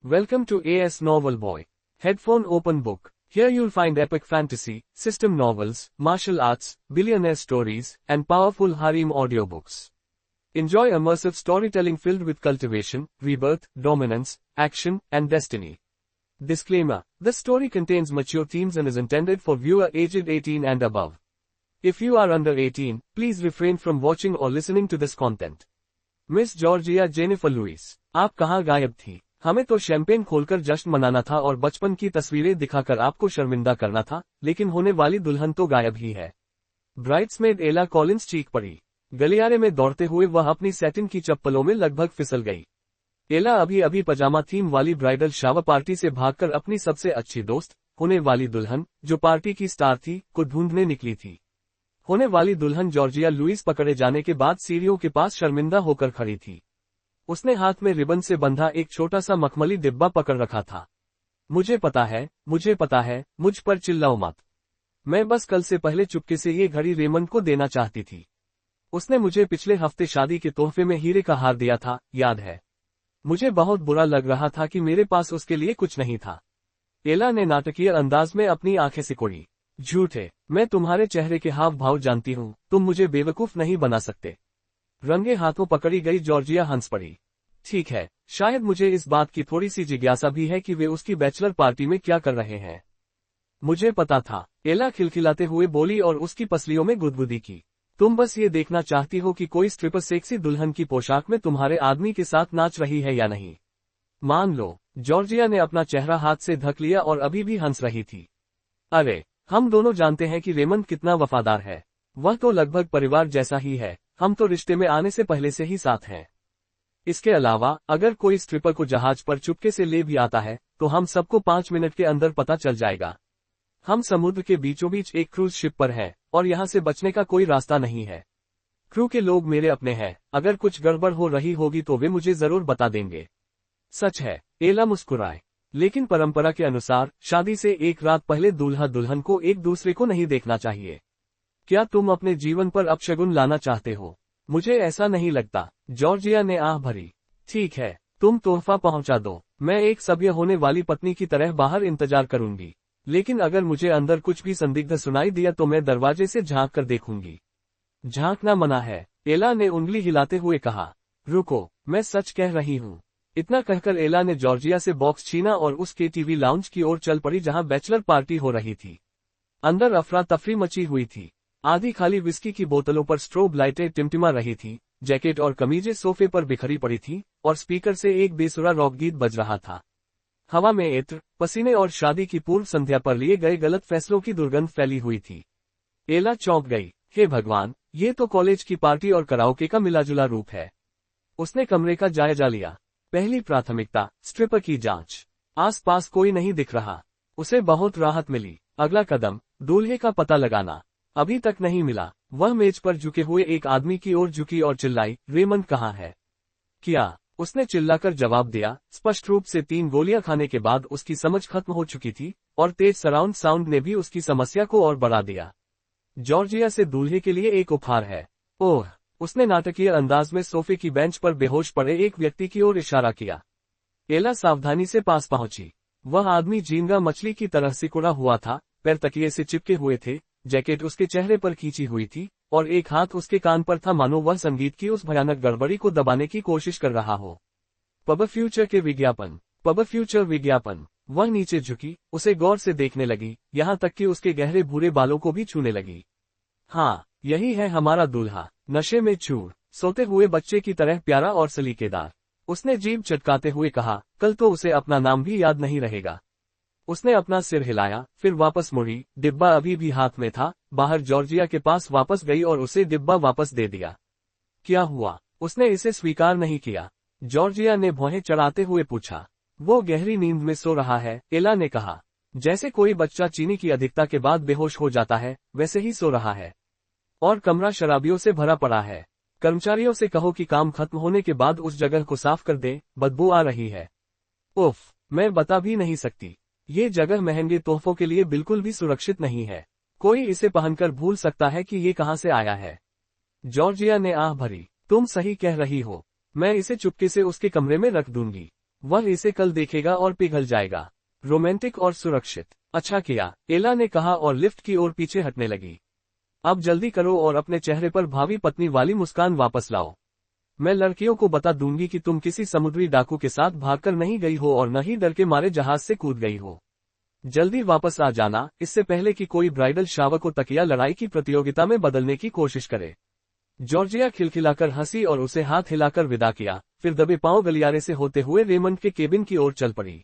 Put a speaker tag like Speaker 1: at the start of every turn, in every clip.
Speaker 1: Welcome to AS Novel Boy. Headphone Open Book. Here you'll find epic fantasy, system novels, martial arts, billionaire stories, and powerful harem audiobooks. Enjoy immersive storytelling filled with cultivation, rebirth, dominance, action, and destiny. Disclaimer: this story contains mature themes and is intended for viewer aged 18 and above. If you are under 18, please refrain from watching or listening to this content. Miss Georgia Jennifer Lewis, आप कहाँ गायब थी? हमें तो champagne खोलकर जश्न मनाना था और बचपन की तस्वीरें दिखाकर आपको शर्मिंदा करना था, लेकिन होने वाली दुल्हन तो गायब ही है। ब्राइड्समेड एला कॉलिंस चीख पड़ी। गलियारे में दौड़ते हुए वह अपनी सैटिन की चप्पलों में लगभग फिसल गई। एला अभी अभी पजामा थीम वाली ब्राइडल शावर पार्टी से भागकर अपनी सबसे अच्छी दोस्त, होने वाली दुल्हन, जो पार्टी की स्टार थी, को ढूंढने निकली थी। होने वाली दुल्हन जॉर्जिया लुइस पकड़े जाने के बाद सीढ़ियों के पास शर्मिंदा होकर खड़ी थी। उसने हाथ में रिबन से बंधा एक छोटा सा मखमली डिब्बा पकड़ रखा था। मुझे पता है, मुझ पर चिल्लाओ मत। मैं बस कल से पहले चुपके से ये घड़ी रेमंड को देना चाहती थी। उसने मुझे पिछले हफ्ते शादी के तोहफे में हीरे का हार दिया था, याद है? मुझे बहुत बुरा लग रहा था कि मेरे पास उसके लिए कुछ नहीं था। एला ने नाटकीय अंदाज में अपनी आंखें सिकोड़ी। झूठे, मैं तुम्हारे चेहरे के हाव भाव जानती हूँ, तुम मुझे बेवकूफ नहीं बना सकते। रंगे हाथों पकड़ी गई जॉर्जिया हंस पड़ी। ठीक है, शायद मुझे इस बात की थोड़ी सी जिज्ञासा भी है कि वे उसकी बैचलर पार्टी में क्या कर रहे हैं। मुझे पता था, एला खिलखिलाते हुए बोली और उसकी पसलियों में गुदगुदी की। तुम बस ये देखना चाहती हो कि कोई स्ट्रिपर सेक्सी दुल्हन की पोशाक में तुम्हारे आदमी के साथ नाच रही है या नहीं। मान लो, जॉर्जिया ने अपना चेहरा हाथ से ढक लिया और अभी भी हंस रही थी। अरे, हम दोनों जानते हैं कि रेमंड कितना वफादार है। वह तो लगभग परिवार जैसा ही है। हम तो रिश्ते में आने से पहले से ही साथ हैं। इसके अलावा, अगर कोई स्ट्रिपर को जहाज पर चुपके से ले भी आता है, तो हम सबको 5 मिनट के अंदर पता चल जाएगा। हम समुद्र के बीचों बीच एक क्रूज शिप पर हैं, और यहाँ से बचने का कोई रास्ता नहीं है। क्रू के लोग मेरे अपने हैं, अगर कुछ गड़बड़ हो रही होगी तो वे मुझे जरूर बता देंगे। सच है, एला मुस्कुराए। लेकिन परंपरा के अनुसार, शादी से एक रात पहले दूल्हा दुल्हन को एक दूसरे को नहीं देखना चाहिए। क्या तुम अपने जीवन पर अपशगुन लाना चाहते हो? मुझे ऐसा नहीं लगता, जॉर्जिया ने आह भरी। ठीक है, तुम तोहफा पहुंचा दो, मैं एक सभ्य होने वाली पत्नी की तरह बाहर इंतजार करूंगी। लेकिन अगर मुझे अंदर कुछ भी संदिग्ध सुनाई दिया तो मैं दरवाजे से झांक कर देखूंगी। झांकना मना है, एला ने उंगली हिलाते हुए कहा। रुको, मैं सच कह रही हूँ। इतना कहकर एला ने जॉर्जिया से बॉक्स छीना और उसके टीवी लाउंज की ओर चल पड़ी जहां बैचलर पार्टी हो रही थी। अंदर अफरा तफरी मची हुई थी। आधी खाली विस्की की बोतलों पर स्ट्रोब लाइटें टिमटिमा रही थी, जैकेट और कमीजें सोफे पर बिखरी पड़ी थी, और स्पीकर से एक बेसुरा रॉक गीत बज रहा था। हवा में इत्र, पसीने और शादी की पूर्व संध्या पर लिए गए गलत फैसलों की दुर्गंध फैली हुई थी। एला चौंक गई। हे भगवान, ये तो कॉलेज की पार्टी और कराओके का मिलाजुला रूप है। उसने कमरे का जायजा लिया। पहली प्राथमिकता, स्ट्रिपर की जांच। आसपास कोई नहीं दिख रहा। उसे बहुत राहत मिली। अगला कदम, दूल्हे का पता लगाना। अभी तक नहीं मिला। वह मेज पर झुके हुए एक आदमी की ओर झुकी और चिल्लाई, रेमंड कहाँ है? क्या? उसने चिल्लाकर जवाब दिया। स्पष्ट रूप से 3 गोलियां खाने के बाद उसकी समझ खत्म हो चुकी थी, और तेज सराउंड साउंड ने भी उसकी समस्या को और बढ़ा दिया। जॉर्जिया से दूल्हे के लिए एक उपहार है। ओह! उसने नाटकीय अंदाज में सोफे की बेंच पर बेहोश पड़े एक व्यक्ति की ओर इशारा किया। एला सावधानी से पास पहुंची। वह आदमी झींगा मछली की तरह सिकुड़ा हुआ था, पैर तकिए से चिपके हुए थे, जैकेट उसके चेहरे पर खींची हुई थी, और एक हाथ उसके कान पर था मानो वह संगीत की उस भयानक गड़बड़ी को दबाने की कोशिश कर रहा हो। पब फ्यूचर के विज्ञापन। पब फ्यूचर विज्ञापन। वह नीचे झुकी, उसे गौर से देखने लगी, यहाँ तक कि उसके गहरे भूरे बालों को भी छूने लगी। हाँ, यही है हमारा दूल्हा, नशे में चूर, सोते हुए बच्चे की तरह प्यारा और सलीकेदार। उसने जीभ चटकाते हुए कहा। कल तो उसे अपना नाम भी याद नहीं रहेगा। उसने अपना सिर हिलाया, फिर वापस मुड़ी। डिब्बा अभी भी हाथ में था। बाहर जॉर्जिया के पास वापस गई और उसे डिब्बा वापस दे दिया। क्या हुआ? उसने इसे स्वीकार नहीं किया। जॉर्जिया ने भौहें चढ़ाते हुए पूछा। वो गहरी नींद में सो रहा है, एला ने कहा। जैसे कोई बच्चा चीनी की अधिकता के बाद बेहोश हो जाता है, वैसे ही सो रहा है। और कमरा शराबियों से भरा पड़ा है। कर्मचारियों से कहो कि काम खत्म होने के बाद उस जगह को साफ कर दे, बदबू आ रही है। उफ, मैं बता भी नहीं सकती। ये जगह महंगे तोहफों के लिए बिल्कुल भी सुरक्षित नहीं है। कोई इसे पहनकर भूल सकता है कि ये कहां से आया है। जॉर्जिया ने आह भरी। तुम सही कह रही हो। मैं इसे चुपके से उसके कमरे में रख दूंगी। वह इसे कल देखेगा और पिघल जाएगा। रोमांटिक और सुरक्षित। अच्छा किया, एला ने कहा और लिफ्ट की ओर पीछे हटने लगी। अब जल्दी करो और अपने चेहरे पर भावी पत्नी वाली मुस्कान वापस लाओ। मैं लड़कियों को बता दूंगी कि तुम किसी समुद्री डाकू के साथ भागकर नहीं गई हो और न ही डर के मारे जहाज से कूद गई हो। जल्दी वापस आ जाना, इससे पहले कि कोई ब्राइडल शावर को तकिया लड़ाई की प्रतियोगिता में बदलने की कोशिश करे। जॉर्जिया खिलखिलाकर हंसी और उसे हाथ हिलाकर विदा किया, फिर दबे पांव गलियारे से होते हुए रेमंड के केबिन की ओर चल पड़ी।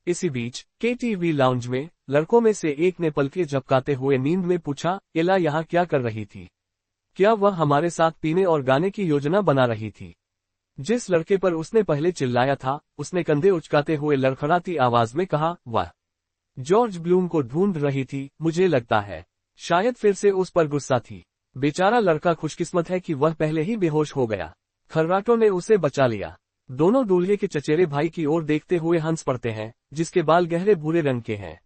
Speaker 1: इसी बीच KTV लाउंज में लड़कों में से एक ने पलकें झपकाते हुए नींद में पूछा, एला यहाँ क्या कर रही थी? क्या वह हमारे साथ पीने और गाने की योजना बना रही थी? जिस लड़के पर उसने पहले चिल्लाया था, उसने कंधे उचकाते हुए लड़खड़ाती आवाज में कहा, वह जॉर्ज ब्लूम को ढूंढ रही थी, मुझे लगता है। शायद फिर से उस पर गुस्सा थी। बेचारा लड़का खुशकिस्मत है कि वह पहले ही बेहोश हो गया। खर्राटों ने उसे बचा लिया। दोनों दूल्हे के चचेरे भाई की ओर देखते हुए हंस पड़ते हैं, जिसके बाल गहरे भूरे रंग के हैं।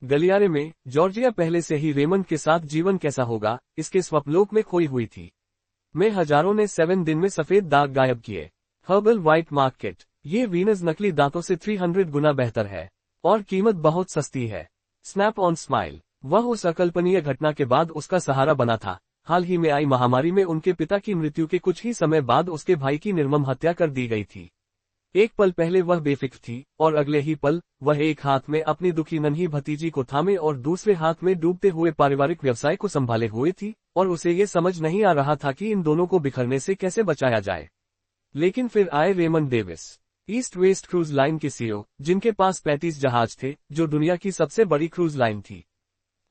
Speaker 1: गलियारे में जॉर्जिया पहले से ही रेमंड के साथ जीवन कैसा होगा, इसके स्वप्नलोक में खोई हुई थी। में हजारों ने 7 दिन में सफेद दाग गायब किए। Herbal white market. ये वीनस नकली दांतों से 300 गुना बेहतर है और कीमत बहुत सस्ती है। Snap on smile. वह उस अकल्पनीय घटना के बाद उसका सहारा बना था। हाल ही में आई महामारी में उनके पिता की मृत्यु के कुछ ही समय बाद उसके भाई की निर्मम हत्या कर दी गई थी। एक पल पहले वह बेफिक्र थी और अगले ही पल वह एक हाथ में अपनी दुखी नन्ही भतीजी को थामे और दूसरे हाथ में डूबते हुए पारिवारिक व्यवसाय को संभाले हुए थी, और उसे ये समझ नहीं आ रहा था कि इन दोनों को बिखरने से कैसे बचाया जाए। लेकिन फिर आए Raymond Davis, east west cruise line के CEO, जिनके पास 35 जहाज थे, जो दुनिया की सबसे बड़ी क्रूज लाइन थी।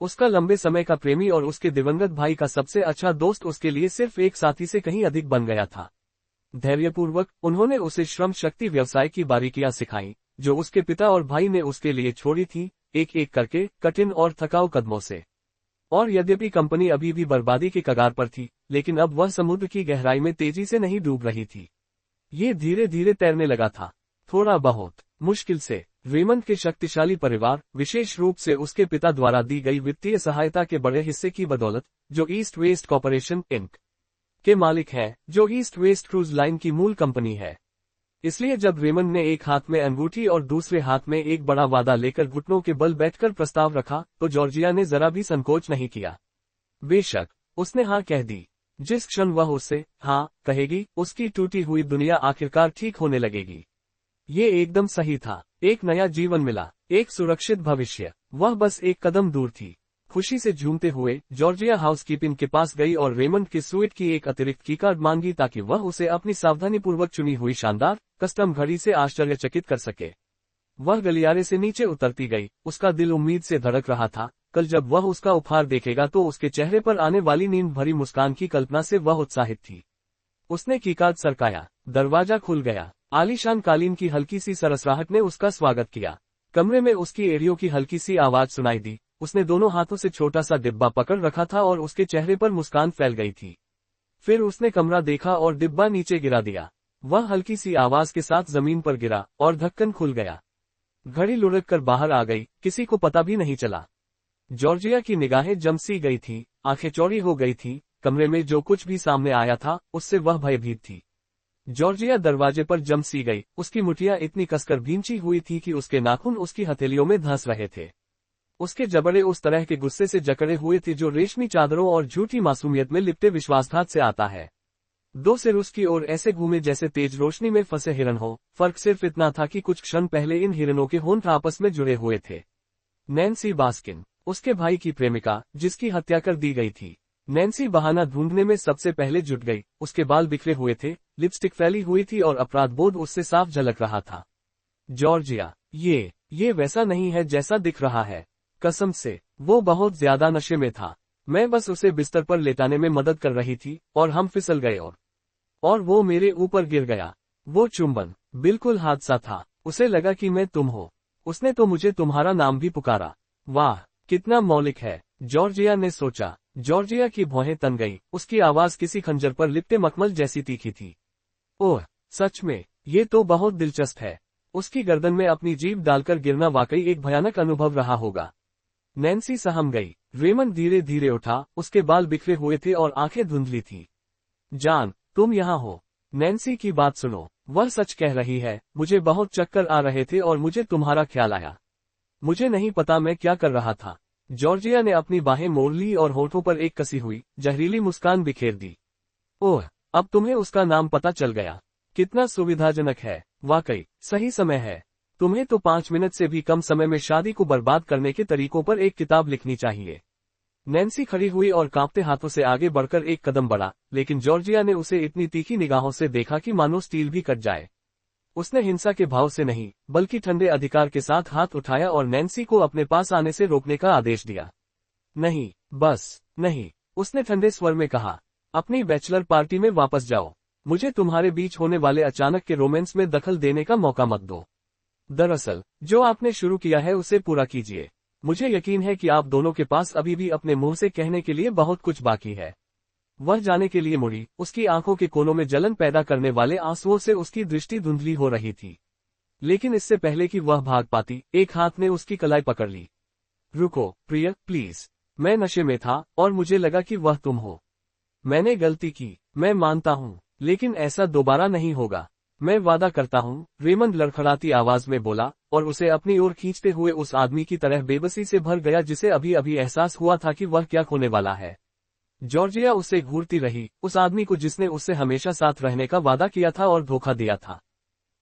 Speaker 1: उसका लंबे समय का प्रेमी और उसके दिवंगत भाई का सबसे अच्छा दोस्त उसके लिए सिर्फ एक साथी से कहीं अधिक बन गया था। धैर्यपूर्वक उन्होंने उसे श्रम शक्ति व्यवसाय की बारीकियां सिखाई, जो उसके पिता और भाई ने उसके लिए छोड़ी थी, एक एक करके, कठिन और थकाऊ कदमों से। और यद्यपि कंपनी अभी भी बर्बादी के कगार पर थी, लेकिन अब वह समुद्र की गहराई में तेजी से नहीं डूब रही थी। ये धीरे धीरे तैरने लगा था, थोड़ा बहुत मुश्किल से। रेमंड के शक्तिशाली परिवार, विशेष रूप से उसके पिता द्वारा दी गई वित्तीय सहायता के बड़े हिस्से की बदौलत, जो ईस्ट वेस्ट कॉर्पोरेशन इंक के मालिक हैं, जो ईस्ट वेस्ट क्रूज लाइन की मूल कंपनी है। इसलिए जब रेमंड ने एक हाथ में अंगूठी और दूसरे हाथ में एक बड़ा वादा लेकर घुटनों के बल बैठकर प्रस्ताव रखा, तो जॉर्जिया ने जरा भी संकोच नहीं किया। बेशक उसने हाँ कह दी। जिस क्षण वह उससे हाँ कहेगी, उसकी टूटी हुई दुनिया आखिरकार ठीक होने लगेगी। ये एकदम सही था। एक नया जीवन मिला, एक सुरक्षित भविष्य। वह बस एक कदम दूर थी। खुशी से झूमते हुए जॉर्जिया हाउसकीपिंग के पास गई और रेमंड के स्वीट की एक अतिरिक्त की कार्ड मांगी ताकि वह उसे अपनी सावधानीपूर्वक चुनी हुई शानदार कस्टम घड़ी से आश्चर्यचकित कर सके। वह गलियारे से नीचे उतरती गई, उसका दिल उम्मीद से धड़क रहा था। कल जब वह उसका उपहार देखेगा तो उसके चेहरे पर आने वाली नींद भरी मुस्कान की कल्पना से वह उत्साहित थी। उसने कीकार्ड सरकाया, दरवाजा खुल गया। आलीशान कालीन की हल्की सी सरसराहट ने उसका स्वागत किया। कमरे में उसकी एड़ियों की हल्की सी आवाज सुनाई दी। उसने दोनों हाथों से छोटा सा डिब्बा पकड़ रखा था और उसके चेहरे पर मुस्कान फैल गई थी। फिर उसने कमरा देखा और डिब्बा नीचे गिरा दिया। वह हल्की सी आवाज के साथ जमीन पर गिरा और ढक्कन खुल गया। घड़ी लुढ़क कर बाहर आ गई, किसी को पता भी नहीं चला। जॉर्जिया की निगाहें जम सी गई थी, आंखें चौड़ी हो गई थी। कमरे में जो कुछ भी सामने आया था, उससे वह भयभीत थी। जॉर्जिया दरवाजे पर जम सी गई, उसकी मुठियां इतनी कसकर भींची हुई थी कि उसके नाखून उसकी हथेलियों में धंस रहे थे। उसके जबड़े उस तरह के गुस्से से जकड़े हुए थे जो रेशमी चादरों और झूठी मासूमियत में लिपटे विश्वासघात से आता है। दो सिर उसकी ओर ऐसे घूमे जैसे तेज रोशनी में फंसे हिरन हो। फर्क सिर्फ इतना था कि कुछ क्षण पहले इन हिरनों के होंठ आपस में जुड़े हुए थे। नैन्सी बास्किन, उसके भाई की प्रेमिका, जिसकी हत्या कर दी गई थी। नैन्सी बहाना ढूंढने में सबसे पहले जुट गई। उसके बाल बिखरे हुए थे, लिपस्टिक फैली हुई थी और अपराध बोध उससे साफ झलक रहा था। जॉर्जिया, ये वैसा नहीं है जैसा दिख रहा है। कसम से, वो बहुत ज्यादा नशे में था। मैं बस उसे बिस्तर पर लेटाने में मदद कर रही थी और हम फिसल गए और वो मेरे ऊपर गिर गया। वो चुंबन बिल्कुल हादसा था। उसे लगा कि मैं तुम हो। उसने तो मुझे तुम्हारा नाम भी पुकारा। वाह, कितना मौलिक है, जॉर्जिया ने सोचा। जॉर्जिया की भौहें तन गई। उसकी आवाज किसी खंजर पर लिपटे मखमल जैसी तीखी थी। ओह, सच में, ये तो बहुत दिलचस्प है। उसकी गर्दन में अपनी जीभ डालकर गिरना वाकई एक भयानक अनुभव रहा होगा। नैन्सी सहम गई। रेमंड धीरे धीरे उठा, उसके बाल बिखरे हुए थे और आंखें धुंधली थी। जान, तुम यहाँ हो। नैन्सी की बात सुनो, वह सच कह रही है, मुझे बहुत चक्कर आ रहे थे और मुझे तुम्हारा ख्याल आया। मुझे नहीं पता मैं क्या कर रहा था। जॉर्जिया ने अपनी बाहें मोड़ ली और होठों पर एक कसी हुई, जहरीली मुस्कान बिखेर दी। ओह, अब तुम्हें उसका नाम पता चल गया। कितना सुविधाजनक है, वाकई, सही समय है। तुम्हें तो 5 मिनट से भी कम समय में शादी को बर्बाद करने के तरीकों पर एक किताब लिखनी चाहिए। नैन्सी खड़ी हुई और कांपते हाथों से आगे बढ़कर एक कदम बढ़ा, लेकिन जॉर्जिया ने उसे इतनी तीखी निगाहों से देखा कि मानो स्टील भी कट जाए। उसने हिंसा के भाव से नहीं, बल्कि ठंडे अधिकार के साथ हाथ उठाया और नैन्सी को अपने पास आने से रोकने का आदेश दिया। नहीं, बस, नहीं, उसने ठंडे स्वर में कहा। अपनी बैचलर पार्टी में वापस जाओ। मुझे तुम्हारे बीच होने वाले अचानक के रोमांस में दखल देने का मौका मत दो। दरअसल, जो आपने शुरू किया है उसे पूरा कीजिए। मुझे यकीन है कि आप दोनों के पास अभी भी अपने मुंह से कहने के लिए बहुत कुछ बाकी है। वह जाने के लिए मुड़ी, उसकी आंखों के कोनों में जलन पैदा करने वाले आंसुओं से उसकी दृष्टि धुंधली हो रही थी। लेकिन इससे पहले कि वह भाग पाती, एक हाथ ने उसकी कलाई पकड़ ली। रुको, प्रिय, प्लीज। मैं नशे में था और मुझे लगा कि वह तुम हो। मैंने गलती की, मैं मानता हूँ, लेकिन ऐसा दोबारा नहीं होगा। मैं वादा करता हूँ, रेमंड लड़खड़ाती आवाज में बोला, और उसे अपनी ओर खींचते हुए उस आदमी की तरह बेबसी से भर गया जिसे अभी अभी एहसास हुआ था कि वह क्या खोने वाला है। जॉर्जिया उसे घूरती रही, उस आदमी को जिसने उससे हमेशा साथ रहने का वादा किया था और धोखा दिया था।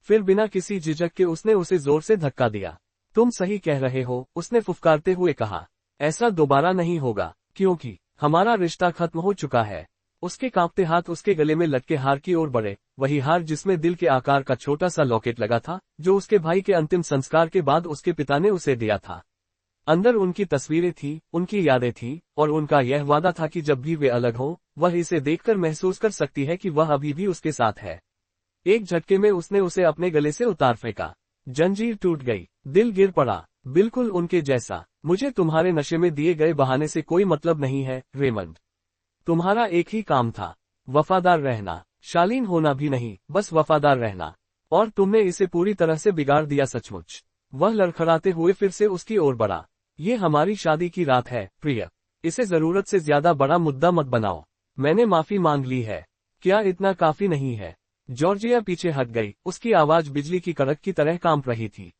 Speaker 1: फिर बिना किसी झिझक के उसने उसे जोर से धक्का दिया। तुम सही कह रहे हो, उसने फुफकारते हुए कहा। ऐसा दोबारा नहीं होगा, क्योंकि हमारा रिश्ता खत्म हो चुका है। उसके कांपते हाथ उसके गले में लटके हार की ओर बढ़े, वही हार जिसमें दिल के आकार का छोटा सा लॉकेट लगा था, जो उसके भाई के अंतिम संस्कार के बाद उसके पिता ने उसे दिया था। अंदर उनकी तस्वीरें थी, उनकी यादें थी, और उनका यह वादा था कि जब भी वे अलग हों, वह इसे देखकर महसूस कर सकती है कि वह अभी भी उसके साथ है। एक झटके में उसने उसे अपने गले से उतार फेंका। जंजीर टूट गई, दिल गिर पड़ा, बिल्कुल उनके जैसा। मुझे तुम्हारे नशे में दिए गए बहाने से कोई मतलब नहीं है, रेमंड। तुम्हारा एक ही काम था, वफादार रहना। शालीन होना भी नहीं, बस वफादार रहना। और तुमने इसे पूरी तरह से बिगाड़ दिया, सचमुच। वह लड़खड़ाते हुए फिर से उसकी ओर बढ़ा। ये हमारी शादी की रात है, प्रिय। इसे जरूरत से ज्यादा बड़ा मुद्दा मत बनाओ। मैंने माफी मांग ली है। क्या इतना काफी नहीं है? जॉर्जिया पीछे हट गई, उसकी आवाज बिजली की कड़क की तरह कांप रही थी।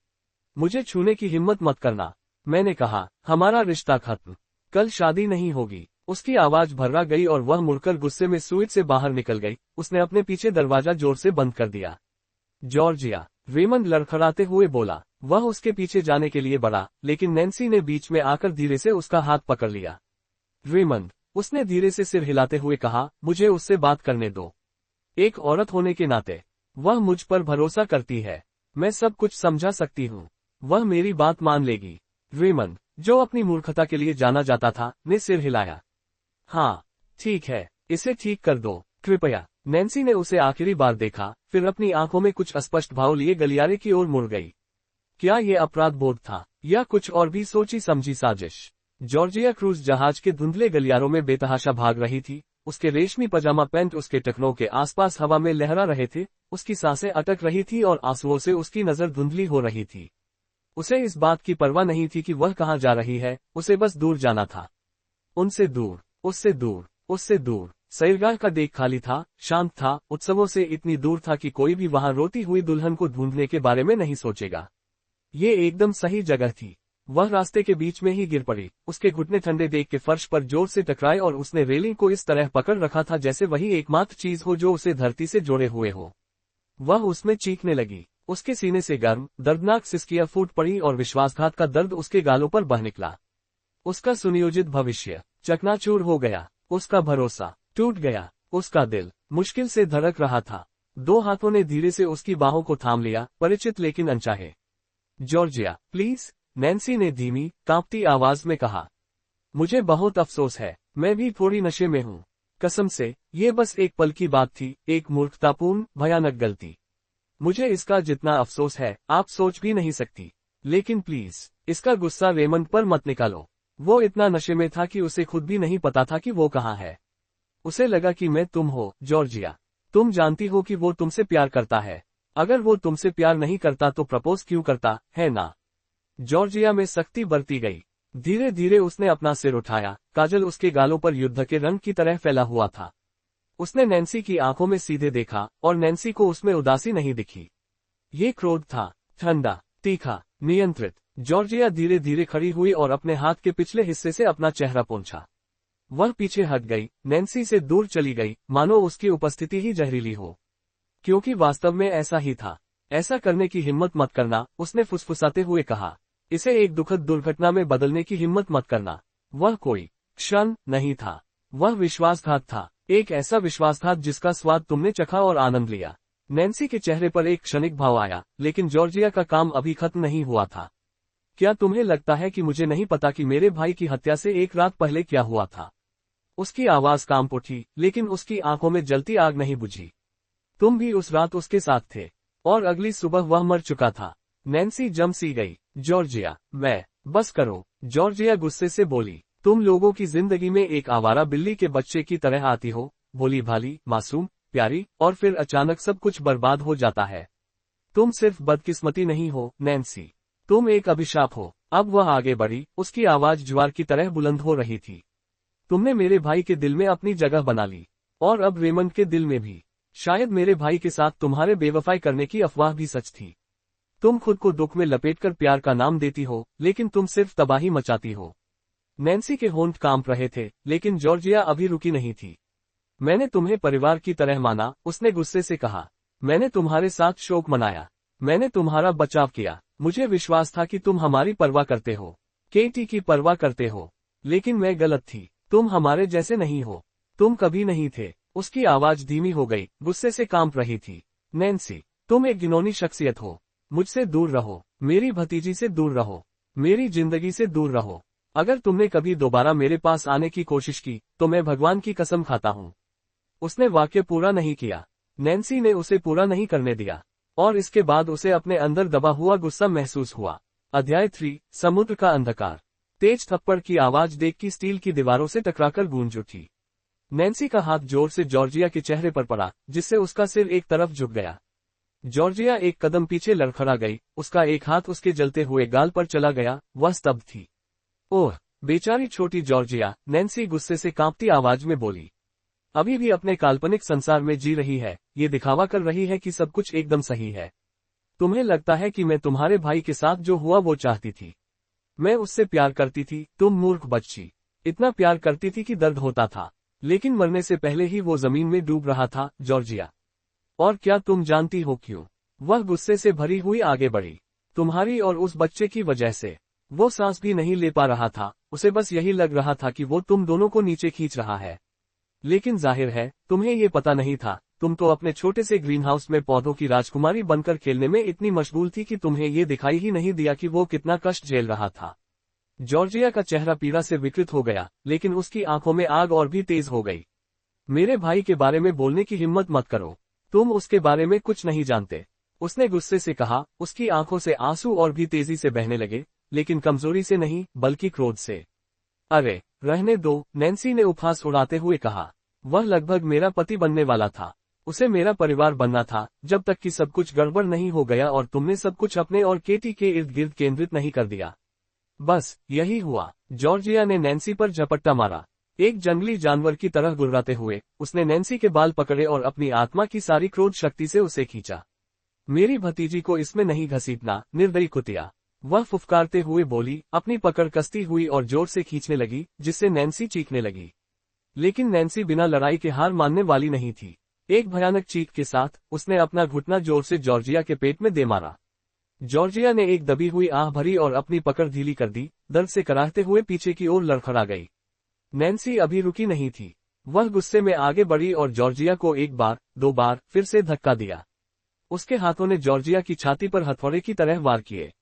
Speaker 1: मुझे छूने की हिम्मत मत करना। मैंने कहा, हमारा रिश्ता खत्म। कल शादी नहीं होगी। उसकी आवाज भर्रा गई और वह मुड़कर गुस्से में स्वीट से बाहर निकल गई। उसने अपने पीछे दरवाजा जोर से बंद कर दिया। जॉर्जिया, रेमंड लड़खड़ाते हुए बोला। वह उसके पीछे जाने के लिए बढ़ा, लेकिन नैन्सी ने बीच में आकर धीरे से उसका हाथ पकड़ लिया। रेमंड, उसने धीरे से सिर हिलाते हुए कहा, मुझे उससे बात करने दो। एक औरत होने के नाते, वह मुझ पर भरोसा करती है। मैं सब कुछ समझा सकती हूँ। वह मेरी बात मान लेगी। रेमंड, जो अपनी मूर्खता के लिए जाना जाता था, ने सिर हिलाया। हाँ, ठीक है, इसे ठीक कर दो, कृपया। नैन्सी ने उसे आखिरी बार देखा, फिर अपनी आंखों में कुछ अस्पष्ट भाव लिए गलियारे की ओर मुड़ गई। क्या ये अपराध बोध था, या कुछ और भी सोची समझी साजिश? जॉर्जिया क्रूज जहाज के धुंधले गलियारों में बेतहाशा भाग रही थी। उसके रेशमी पजामा पैंट उसके टखनों के आसपास हवा में लहरा रहे थे, उसकी सांसें अटक रही थी और आंसुओं से उसकी नजर धुंधली हो रही थी। उसे इस बात की परवाह नहीं थी कि वह कहाँ जा रही है, उसे बस दूर जाना था। उनसे दूर, उससे दूर, उससे दूर। सैरगाह का देख खाली था, शांत था, उत्सवों से इतनी दूर था कि कोई भी वहां रोती हुई दुल्हन को ढूंढने के बारे में नहीं सोचेगा। ये एकदम सही जगह थी। वह रास्ते के बीच में ही गिर पड़ी, उसके घुटने ठंडे देख के फर्श पर जोर से टकराए और उसने रेलिंग को इस तरह पकड़ रखा था जैसे वही एकमात्र चीज हो जो उसे धरती से जोड़े हुए हो। वह उसमें चीखने लगी। उसके सीने से गर्म, दर्दनाक सिसकियां फूट पड़ी और विश्वासघात का दर्द उसके गालों पर बह निकला। उसका सुनियोजित भविष्य चकनाचूर हो गया, उसका भरोसा टूट गया, उसका दिल मुश्किल से धड़क रहा था। 2 हाथों ने धीरे से उसकी बाहों को थाम लिया, परिचित लेकिन अनचाहे। जॉर्जिया, प्लीज, नैन्सी ने धीमी, कांपती आवाज में कहा। मुझे बहुत अफसोस है, मैं भी थोड़ी नशे में हूँ। कसम से, ये बस एक पल की बात थी, एक मूर्खतापूर्ण, भयानक गलती। मुझे इसका जितना अफसोस है, आप सोच भी नहीं सकती। लेकिन प्लीज, इसका गुस्सा रेमंड पर मत निकालो। वो इतना नशे में था कि उसे खुद भी नहीं पता था कि वो कहाँ है। उसे लगा कि मैं तुम हो, जॉर्जिया। तुम जानती हो कि वो तुमसे प्यार करता है। अगर वो तुमसे प्यार नहीं करता तो प्रपोज क्यों करता, है ना? जॉर्जिया में सख्ती बरती गई। धीरे धीरे उसने अपना सिर उठाया, काजल उसके गालों पर युद्ध के रंग की तरह फैला हुआ था। उसने नैन्सी की आंखों में सीधे देखा और नैन्सी को उसमें उदासी नहीं दिखी। ये क्रोध था, ठंडा, तीखा, नियंत्रित। जॉर्जिया धीरे धीरे खड़ी हुई और अपने हाथ के पिछले हिस्से से अपना चेहरा पोंछा। वह पीछे हट गई, नैन्सी से दूर चली गई, मानो उसकी उपस्थिति ही जहरीली हो। क्योंकि वास्तव में ऐसा ही था। ऐसा करने की हिम्मत मत करना, उसने फुसफुसाते हुए कहा। इसे एक दुखद दुर्घटना में बदलने की हिम्मत मत करना। वह कोई क्षण नहीं था, वह विश्वासघात था, एक ऐसा विश्वासघात जिसका स्वाद तुमने चखा और आनंद लिया। नैन्सी के चेहरे पर एक क्षणिक भाव आया, लेकिन जॉर्जिया का काम अभी खत्म नहीं हुआ था। क्या तुम्हें लगता है कि मुझे नहीं पता कि मेरे भाई की हत्या से एक रात पहले क्या हुआ था? उसकी आवाज कांप उठी, लेकिन उसकी आंखों में जलती आग नहीं बुझी। तुम भी उस रात उसके साथ थे, और अगली सुबह वह मर चुका था। नैन्सी जम सी गई। जॉर्जिया, बस करो, जॉर्जिया गुस्से से बोली। तुम लोगों की जिंदगी में एक आवारा बिल्ली के बच्चे की तरह आती हो, भोली भाली, मासूम, प्यारी, और फिर अचानक सब कुछ बर्बाद हो जाता है। तुम सिर्फ बदकिस्मती नहीं हो, नैन्सी, तुम एक अभिशाप हो। अब वह आगे बढ़ी, उसकी आवाज ज्वार की तरह बुलंद हो रही थी। तुमने मेरे भाई के दिल में अपनी जगह बना ली, और अब रेमंड के दिल में भी। शायद मेरे भाई के साथ तुम्हारे बेवफाई करने की अफवाह भी सच थी। तुम खुद को दुख में लपेटकर प्यार का नाम देती हो, लेकिन तुम सिर्फ तबाही मचाती हो। नैन्सी के होंठ कांप रहे थे, लेकिन जॉर्जिया अभी रुकी नहीं थी। मैंने तुम्हें परिवार की तरह माना, उसने गुस्से से कहा। मैंने तुम्हारे साथ शोक मनाया, मैंने तुम्हारा बचाव किया। मुझे विश्वास था कि तुम हमारी परवाह करते हो, केटी की परवाह करते हो। लेकिन मैं गलत थी, तुम हमारे जैसे नहीं हो, तुम कभी नहीं थे। उसकी आवाज धीमी हो गई, गुस्से से कांप रही थी। नैन्सी, तुम एक घिनौनी शख्सियत हो। मुझसे दूर रहो, मेरी भतीजी से दूर रहो, मेरी जिंदगी से दूर रहो। अगर तुमने कभी दोबारा मेरे पास आने की कोशिश की, तो मैं भगवान की कसम खाता हूँ। उसने वाक्य पूरा नहीं किया। नैन्सी ने उसे पूरा नहीं करने दिया, और इसके बाद उसे अपने अंदर दबा हुआ गुस्सा महसूस हुआ। अध्याय 3, समुद्र का अंधकार। तेज थप्पड़ की आवाज डेक की स्टील की दीवारों से टकराकर गूंज उठी। नैन्सी का हाथ जोर से जॉर्जिया के चेहरे पर पड़ा, जिससे उसका सिर एक तरफ झुक गया। जॉर्जिया एक कदम पीछे लड़खड़ा गई, उसका एक हाथ उसके जलते हुए गाल पर चला गया, वह स्तब्ध थी। ओह, बेचारी छोटी जॉर्जिया, नैन्सी गुस्से से कांपती आवाज में बोली। अभी भी अपने काल्पनिक संसार में जी रही है, ये दिखावा कर रही है कि सब कुछ एकदम सही है। तुम्हें लगता है कि मैं तुम्हारे भाई के साथ जो हुआ वो चाहती थी। मैं उससे प्यार करती थी, तुम मूर्ख बच्ची। इतना प्यार करती थी कि दर्द होता था, लेकिन मरने से पहले ही वो जमीन में डूब रहा था, जॉर्जिया। और क्या तुम जानती हो क्यों? वह गुस्से से भरी हुई आगे बढ़ी। तुम्हारी और उस बच्चे की वजह से। वो सांस भी नहीं ले पा रहा था, उसे बस यही लग रहा था कि वो तुम दोनों को नीचे खींच रहा है। लेकिन जाहिर है, तुम्हें ये पता नहीं था। तुम तो अपने छोटे से ग्रीनहाउस में पौधों की राजकुमारी बनकर खेलने में इतनी मशगूल थी कि तुम्हें ये दिखाई ही नहीं दिया कि वो कितना कष्ट झेल रहा था। जॉर्जिया का चेहरा पीड़ा से विकृत हो गया, लेकिन उसकी आंखों में आग और भी तेज हो गई। मेरे भाई के बारे में बोलने की हिम्मत मत करो, तुम उसके बारे में कुछ नहीं जानते, उसने गुस्से से कहा। उसकी आंखों से आंसू और भी तेजी से बहने लगे, लेकिन कमजोरी से नहीं, बल्कि क्रोध से। अरे रहने दो, नैन्सी ने उपहास उड़ाते हुए कहा। वह लगभग मेरा पति बनने वाला था, उसे मेरा परिवार बनना था, जब तक कि सब कुछ गड़बड़ नहीं हो गया और तुमने सब कुछ अपने और केटी के इर्द गिर्द केंद्रित नहीं कर दिया। बस यही हुआ। जॉर्जिया ने नैन्सी पर झपट्टा मारा। एक जंगली जानवर की तरह गुर्राते हुए उसने नैन्सी के बाल पकड़े और अपनी आत्मा की सारी क्रोध शक्ति से उसे खींचा। मेरी भतीजी को इसमें नहीं घसीटना, निर्दयी कुतिया, वह फुफकारते हुए बोली, अपनी पकड़ कसती हुई और जोर से खींचने लगी, जिससे नैन्सी चीखने लगी। लेकिन नैन्सी बिना लड़ाई के हार मानने वाली नहीं थी। एक भयानक चीख के साथ उसने अपना घुटना जोर से जॉर्जिया के पेट में दे मारा। जॉर्जिया ने एक दबी हुई आह भरी और अपनी पकड़ ढीली कर दी, दर्द से कराहते हुए पीछे की ओर लड़खड़ा गई। नैन्सी अभी रुकी नहीं थी, वह गुस्से में आगे बढ़ी और जॉर्जिया को एक बार, दो बार फिर से धक्का दिया। उसके हाथों ने जॉर्जिया की छाती पर हथौड़े की तरह वार किए।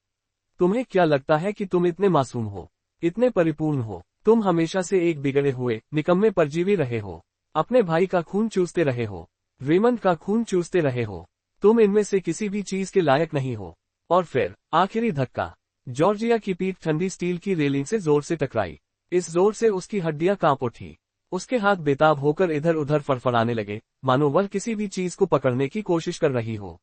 Speaker 1: तुम्हें क्या लगता है कि तुम इतने मासूम हो, इतने परिपूर्ण हो? तुम हमेशा से एक बिगड़े हुए, निकम्मे परजीवी रहे हो। अपने भाई का खून चूसते रहे हो, रेमंड का खून चूसते रहे हो। तुम इनमें से किसी भी चीज के लायक नहीं हो। और फिर आखिरी धक्का। जॉर्जिया की पीठ ठंडी स्टील की रेलिंग से जोर से टकराई। इस जोर से उसकी हड्डियां कांप उठी। उसके हाथ बेताब होकर इधर उधर फड़फड़ाने लगे, मानो वह किसी भी चीज को पकड़ने की कोशिश कर रही हो।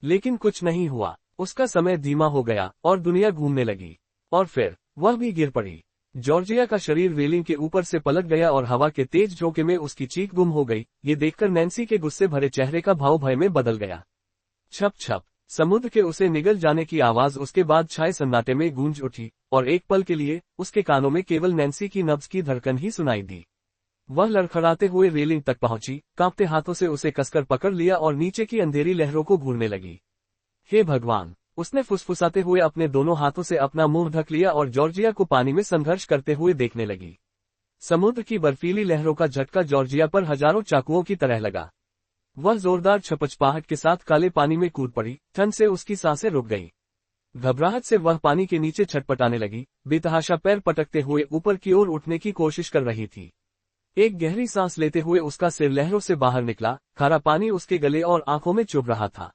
Speaker 1: लेकिन कुछ नहीं हुआ। उसका समय धीमा हो गया और दुनिया घूमने लगी। और फिर वह भी गिर पड़ी। जॉर्जिया का शरीर रेलिंग के ऊपर से पलट गया और हवा के तेज झोंके में उसकी चीख गुम हो गई। ये देखकर नैन्सी के गुस्से भरे चेहरे का भाव भय में बदल गया। छप छप, समुद्र के उसे निगल जाने की आवाज उसके बाद छाए सन्नाटे में गूंज उठी, और एक पल के लिए उसके कानों में केवल नैन्सी की नब्ज की धड़कन ही सुनाई दी। वह लड़खड़ाते हुए रेलिंग तक पहुंची, कांपते हाथों से उसे कसकर पकड़ लिया और नीचे की अंधेरी लहरों को घूरने लगी। हे भगवान, उसने फुसफुसाते हुए अपने दोनों हाथों से अपना मुंह ढक लिया और जॉर्जिया को पानी में संघर्ष करते हुए देखने लगी। समुद्र की बर्फीली लहरों का झटका जॉर्जिया पर हजारों चाकुओं की तरह लगा। वह जोरदार छपछपाहट के साथ काले पानी में कूद पड़ी। ठंड से उसकी सांसें रुक गईं। घबराहट से वह पानी के नीचे छटपटाने लगी, बेतहाशा पैर पटकते हुए ऊपर की ओर उठने की कोशिश कर रही थी। एक गहरी सांस लेते हुए उसका सिर लहरों से बाहर निकला, खारा पानी उसके गले और आंखों में चुभ रहा था।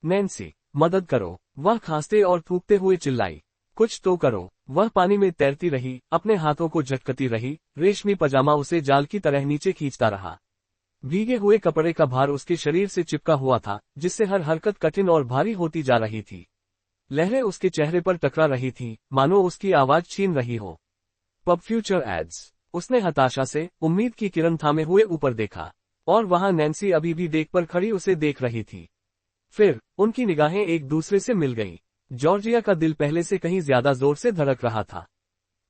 Speaker 1: नैन्सी, मदद करो, वह खांसते और थूकते हुए चिल्लाई। कुछ तो करो। वह पानी में तैरती रही, अपने हाथों को झटकती रही। रेशमी पजामा उसे जाल की तरह नीचे खींचता रहा। भीगे हुए कपड़े का भार उसके शरीर से चिपका हुआ था, जिससे हर हरकत कठिन और भारी होती जा रही थी। लहरें उसके चेहरे पर टकरा रही थीं, मानो उसकी आवाज छीन रही हो। Pub Future ads. उसने हताशा से उम्मीद की किरण थामे हुए ऊपर देखा, और वहां नैन्सी अभी भी डेक पर खड़ी उसे देख रही थी। फिर उनकी निगाहें एक दूसरे से मिल गईं। जॉर्जिया का दिल पहले से कहीं ज्यादा जोर से धड़क रहा था।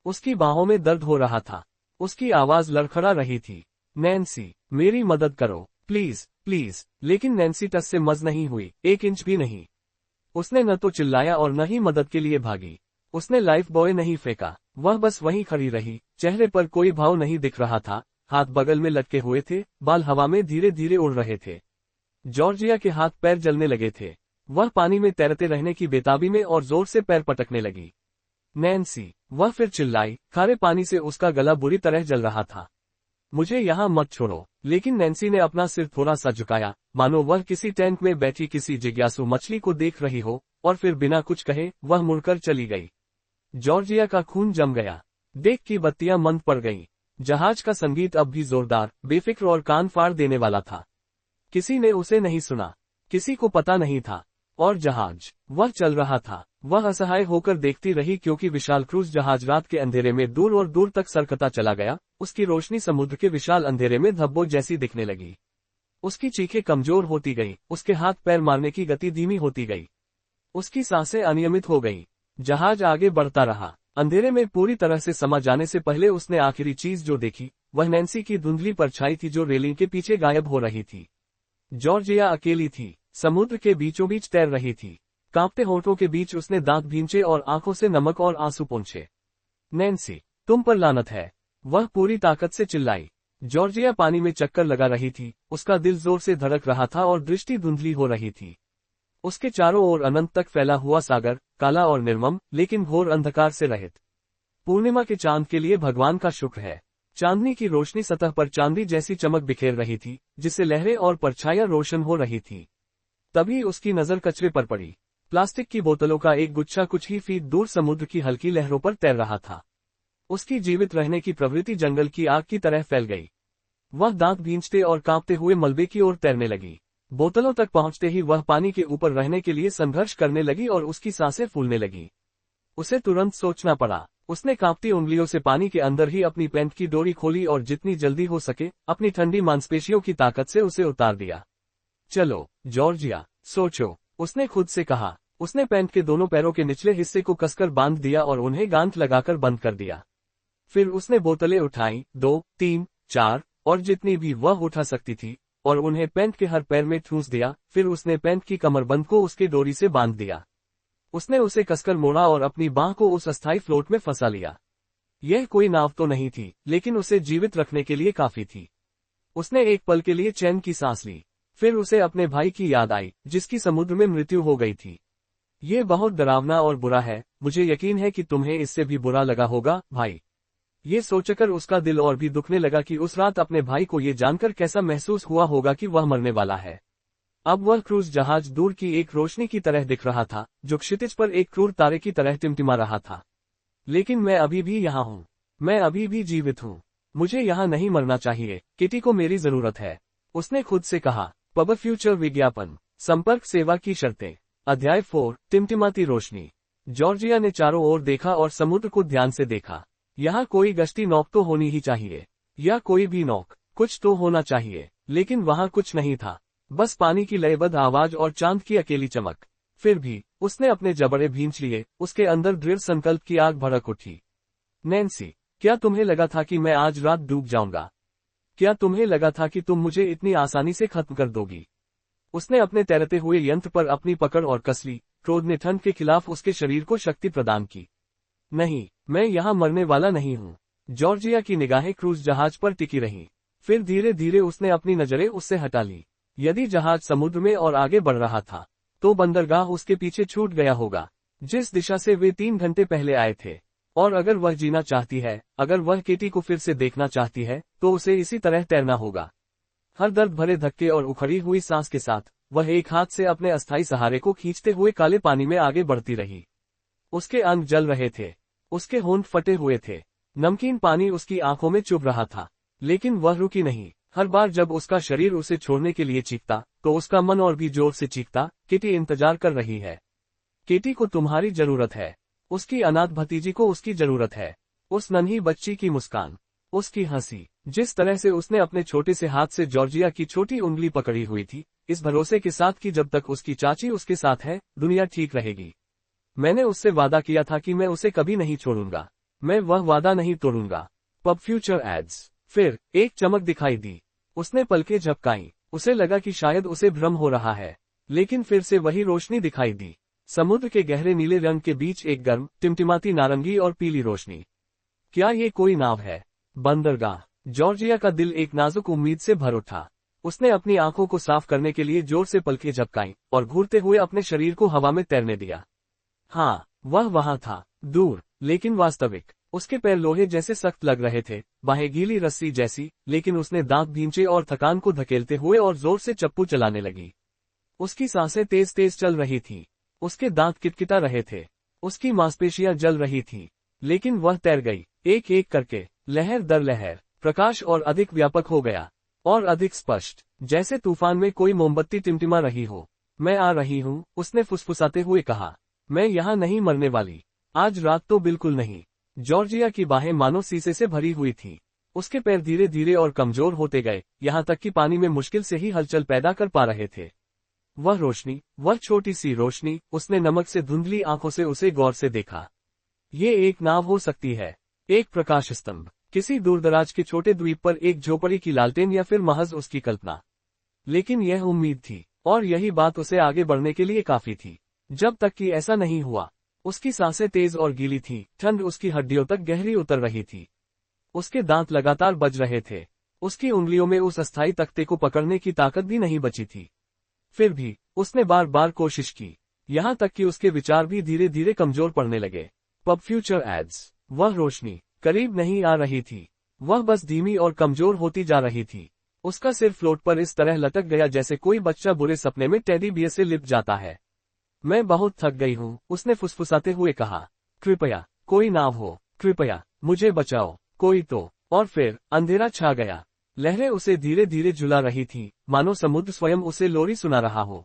Speaker 1: उसकी बाहों में दर्द हो रहा था। उसकी आवाज लड़खड़ा रही थी, नैन्सी, मेरी मदद करो, प्लीज प्लीज। लेकिन नैन्सी टस से मज नहीं हुई, एक इंच भी नहीं। उसने न तो चिल्लाया और न ही मदद के लिए भागी। उसने लाइफ बॉय नहीं फेंका, वह बस वहीं खड़ी रही। चेहरे पर कोई भाव नहीं दिख रहा था, हाथ बगल में लटके हुए थे, बाल हवा में धीरे धीरे उड़ रहे थे। जॉर्जिया के हाथ पैर जलने लगे थे। वह पानी में तैरते रहने की बेताबी में और जोर से पैर पटकने लगी। नैन्सी, वह फिर चिल्लाई। खारे पानी से उसका गला बुरी तरह जल रहा था। मुझे यहाँ मत छोड़ो। लेकिन नैन्सी ने अपना सिर थोड़ा सा झुकाया, मानो वह किसी टैंक में बैठी किसी जिज्ञासु मछली को देख रही हो, और फिर बिना कुछ कहे वह मुड़कर चली गई। जॉर्जिया का खून जम गया। डेक की बत्तियां मंद पड़ गईं। जहाज का संगीत अब भी जोरदार, बेफिक्र और कान फाड़ देने वाला था। किसी ने उसे नहीं सुना, किसी को पता नहीं था। और जहाज, वह चल रहा था। वह असहाय होकर देखती रही, क्योंकि विशाल क्रूज जहाज रात के अंधेरे में दूर और दूर तक सरकता चला गया। उसकी रोशनी समुद्र के विशाल अंधेरे में धब्बों जैसी दिखने लगी। उसकी चीखें कमजोर होती गईं, उसके हाथ पैर मारने की गति धीमी होती गई। उसकी सांसें अनियमित हो गईं। जहाज आगे बढ़ता रहा। अंधेरे में पूरी तरह से समा जाने से पहले उसने आखिरी चीज जो देखी, वह नैन्सी की धुंधली परछाई थी जो रेलिंग के पीछे गायब हो रही थी। जॉर्जिया अकेली थी, समुद्र के बीचों बीच तैर रही थी। कांपते होठों के बीच उसने दांत भींचे और आंखों से नमक और आंसू पोंछे। नैन्सी, तुम पर लानत है, वह पूरी ताकत से चिल्लाई। जॉर्जिया पानी में चक्कर लगा रही थी, उसका दिल जोर से धड़क रहा था और दृष्टि धुंधली हो रही थी। उसके चारों ओर अनंत तक फैला हुआ सागर, काला और निर्मम, लेकिन घोर अंधकार से रहित। पूर्णिमा के चांद के लिए भगवान का शुक्र है। चांदनी की रोशनी सतह पर चांदी जैसी चमक बिखेर रही थी, जिससे लहरें और परछाइयां रोशन हो रही थीं। तभी उसकी नजर कचरे पर पड़ी। प्लास्टिक की बोतलों का एक गुच्छा कुछ ही फीट दूर समुद्र की हल्की लहरों पर तैर रहा था। उसकी जीवित रहने की प्रवृत्ति जंगल की आग की तरह फैल गई। वह दांत भींचते और कांपते हुए मलबे की ओर तैरने लगी। बोतलों तक पहुंचते ही वह पानी के ऊपर रहने के लिए संघर्ष करने लगी और उसकी सांसें फूलने लगी। उसे तुरंत सोचना पड़ा। उसने कांपती उंगलियों से पानी के अंदर ही अपनी पैंट की डोरी खोली और जितनी जल्दी हो सके अपनी ठंडी मांसपेशियों की ताकत से उसे उतार दिया। चलो जॉर्जिया, सोचो, उसने खुद से कहा। उसने पैंट के दोनों पैरों के निचले हिस्से को कसकर बांध दिया और उन्हें गांठ लगाकर बंद कर दिया। फिर उसने बोतलें उठाई, 2, 3, 4, और जितनी भी वह उठा सकती थी, और उन्हें पैंट के हर पैर में ठूंस दिया। फिर उसने पैंट की कमरबंद को उसके डोरी से बांध दिया। उसने उसे कसकर मोड़ा और अपनी बांह को उस अस्थायी फ्लोट में फंसा लिया। यह कोई नाव तो नहीं थी, लेकिन उसे जीवित रखने के लिए काफी थी। उसने एक पल के लिए चैन की सांस ली। फिर उसे अपने भाई की याद आई, जिसकी समुद्र में मृत्यु हो गई थी। ये बहुत डरावना और बुरा है, मुझे यकीन है कि तुम्हें इससे भी बुरा लगा होगा, भाई। ये सोचकर उसका दिल और भी दुखने लगा कि उस रात अपने भाई को ये जानकर कैसा महसूस हुआ होगा कि वह मरने वाला है। अब वह क्रूज जहाज दूर की एक रोशनी की तरह दिख रहा था, जो क्षितिज पर एक क्रूर तारे की तरह टिमटिमा रहा था। लेकिन मैं अभी भी यहाँ हूँ, मैं अभी भी जीवित हूँ। मुझे यहाँ नहीं मरना चाहिए, किटी को मेरी जरूरत है, उसने खुद से कहा। पब फ्यूचर विज्ञापन, संपर्क सेवा की शर्तें। अध्याय 4, टिमटिमाती रोशनी। जॉर्जिया ने चारों ओर देखा और समुद्र को ध्यान से देखा। यहाँ कोई गश्ती नोक तो होनी ही चाहिए, या कोई भी नोक, कुछ तो होना चाहिए, लेकिन वहाँ कुछ नहीं था। बस पानी की लयबद्ध आवाज और चांद की अकेली चमक। फिर भी उसने अपने जबड़े भींच लिए, उसके अंदर दृढ़ संकल्प की आग भड़क उठी। नैन्सी, क्या तुम्हें लगा था कि मैं आज रात डूब जाऊंगा? क्या तुम्हें लगा था कि तुम मुझे इतनी आसानी से खत्म कर दोगी? उसने अपने तैरते हुए यंत्र पर अपनी पकड़ और कस ली। क्रोध ने ठंड के खिलाफ उसके शरीर को शक्ति प्रदान की। नहीं, मैं यहाँ मरने वाला नहीं हूँ। जॉर्जिया की निगाहें क्रूज जहाज पर टिकी रहीं। फिर धीरे धीरे उसने अपनी नजरें उससे हटा ली। यदि जहाज समुद्र में और आगे बढ़ रहा था, तो बंदरगाह उसके पीछे छूट गया होगा, जिस दिशा से वे 3 घंटे पहले आए थे। और अगर वह जीना चाहती है, अगर वह केटी को फिर से देखना चाहती है, तो उसे इसी तरह तैरना होगा। हर दर्द भरे धक्के और उखड़ी हुई सांस के साथ वह एक हाथ से अपने अस्थायी सहारे को खींचते हुए काले पानी में आगे बढ़ती रही। उसके अंग जल रहे थे, उसके होंठ फटे हुए थे, नमकीन पानी उसकी आंखों में चुभ रहा था, लेकिन वह रुकी नहीं। हर बार जब उसका शरीर उसे छोड़ने के लिए चीखता, तो उसका मन और भी जोर से चीखता, केटी इंतजार कर रही है। केटी को तुम्हारी जरूरत है। उसकी अनाथ भतीजी को उसकी जरूरत है। उस नन्ही बच्ची की मुस्कान, उसकी हंसी, जिस तरह से उसने अपने छोटे से हाथ से जॉर्जिया की छोटी उंगली पकड़ी हुई थी, इस भरोसे के साथ कि जब तक उसकी चाची उसके साथ है, दुनिया ठीक रहेगी। मैंने उससे वादा किया था कि मैं उसे कभी नहीं छोड़ूंगा। मैं वह वादा नहीं तोड़ूंगा। Pub Future ads. फिर एक चमक दिखाई दी। उसने पलकें झपकाईं। उसे लगा कि शायद उसे भ्रम हो रहा है, लेकिन फिर से वही रोशनी दिखाई दी। समुद्र के गहरे नीले रंग के बीच एक गर्म, टिमटिमाती नारंगी और पीली रोशनी। क्या ये कोई नाव है? बंदरगाह। जॉर्जिया का दिल एक नाजुक उम्मीद से भर उठा। उसने अपनी आंखों को साफ करने के लिए जोर से पलकें झपकाईं और घूरते हुए अपने शरीर को हवा में तैरने दिया। हाँ, वह वहां था, दूर, लेकिन वास्तविक। उसके पैर लोहे जैसे सख्त लग रहे थे, बाहें गीली रस्सी जैसी, लेकिन उसने दांत भींचे और थकान को धकेलते हुए और जोर से चप्पू चलाने लगी। उसकी सांसें तेज तेज चल रही थीं। उसके दांत किटकिटा रहे थे। उसकी मांसपेशियां जल रही थीं, लेकिन वह तैर गई, एक एक करके, लहर दर लहर। प्रकाश और अधिक व्यापक हो गया, और अधिक स्पष्ट, जैसे तूफान में कोई मोमबत्ती टिमटिमा रही हो। मैं आ रही हूँ, उसने फुसफुसाते हुए कहा। मैं यहाँ नहीं मरने वाली, आज रात तो बिल्कुल नहीं। जॉर्जिया की बाहें मानो शीशे से भरी हुई थीं। उसके पैर धीरे धीरे और कमजोर होते गए, यहाँ तक कि पानी में मुश्किल से ही हलचल पैदा कर पा रहे थे। वह रोशनी, वह छोटी सी रोशनी, उसने नमक से धुंधली आंखों से उसे गौर से देखा। ये एक नाव हो सकती है, एक प्रकाश स्तंभ, किसी दूरदराज के छोटे द्वीप पर एक झोपड़ी की लालटेन, या फिर महज उसकी कल्पना। लेकिन यह उम्मीद थी, और यही बात उसे आगे बढ़ने के लिए काफी थी। जब तक कि ऐसा नहीं हुआ। उसकी सांसें तेज और गीली थीं, ठंड उसकी हड्डियों तक गहरी उतर रही थी। उसके दांत लगातार बज रहे थे। उसकी उंगलियों में उस अस्थायी तख्ते को पकड़ने की ताकत भी नहीं बची थी। फिर भी उसने बार बार कोशिश की, यहाँ तक कि उसके विचार भी धीरे धीरे कमजोर पड़ने लगे। Pub Future ads. वह रोशनी करीब नहीं आ रही थी, वह बस धीमी और कमजोर होती जा रही थी। उसका सिर फ्लोट पर इस तरह लटक गया जैसे कोई बच्चा बुरे सपने में टेडी बियर से लिपट जाता है। मैं बहुत थक गई हूँ, उसने फुसफुसाते हुए कहा। कृपया कोई नाव हो, कृपया मुझे बचाओ, कोई तो। और फिर अंधेरा छा गया। लहरें उसे धीरे धीरे झुला रही थीं, मानो समुद्र स्वयं उसे लोरी सुना रहा हो।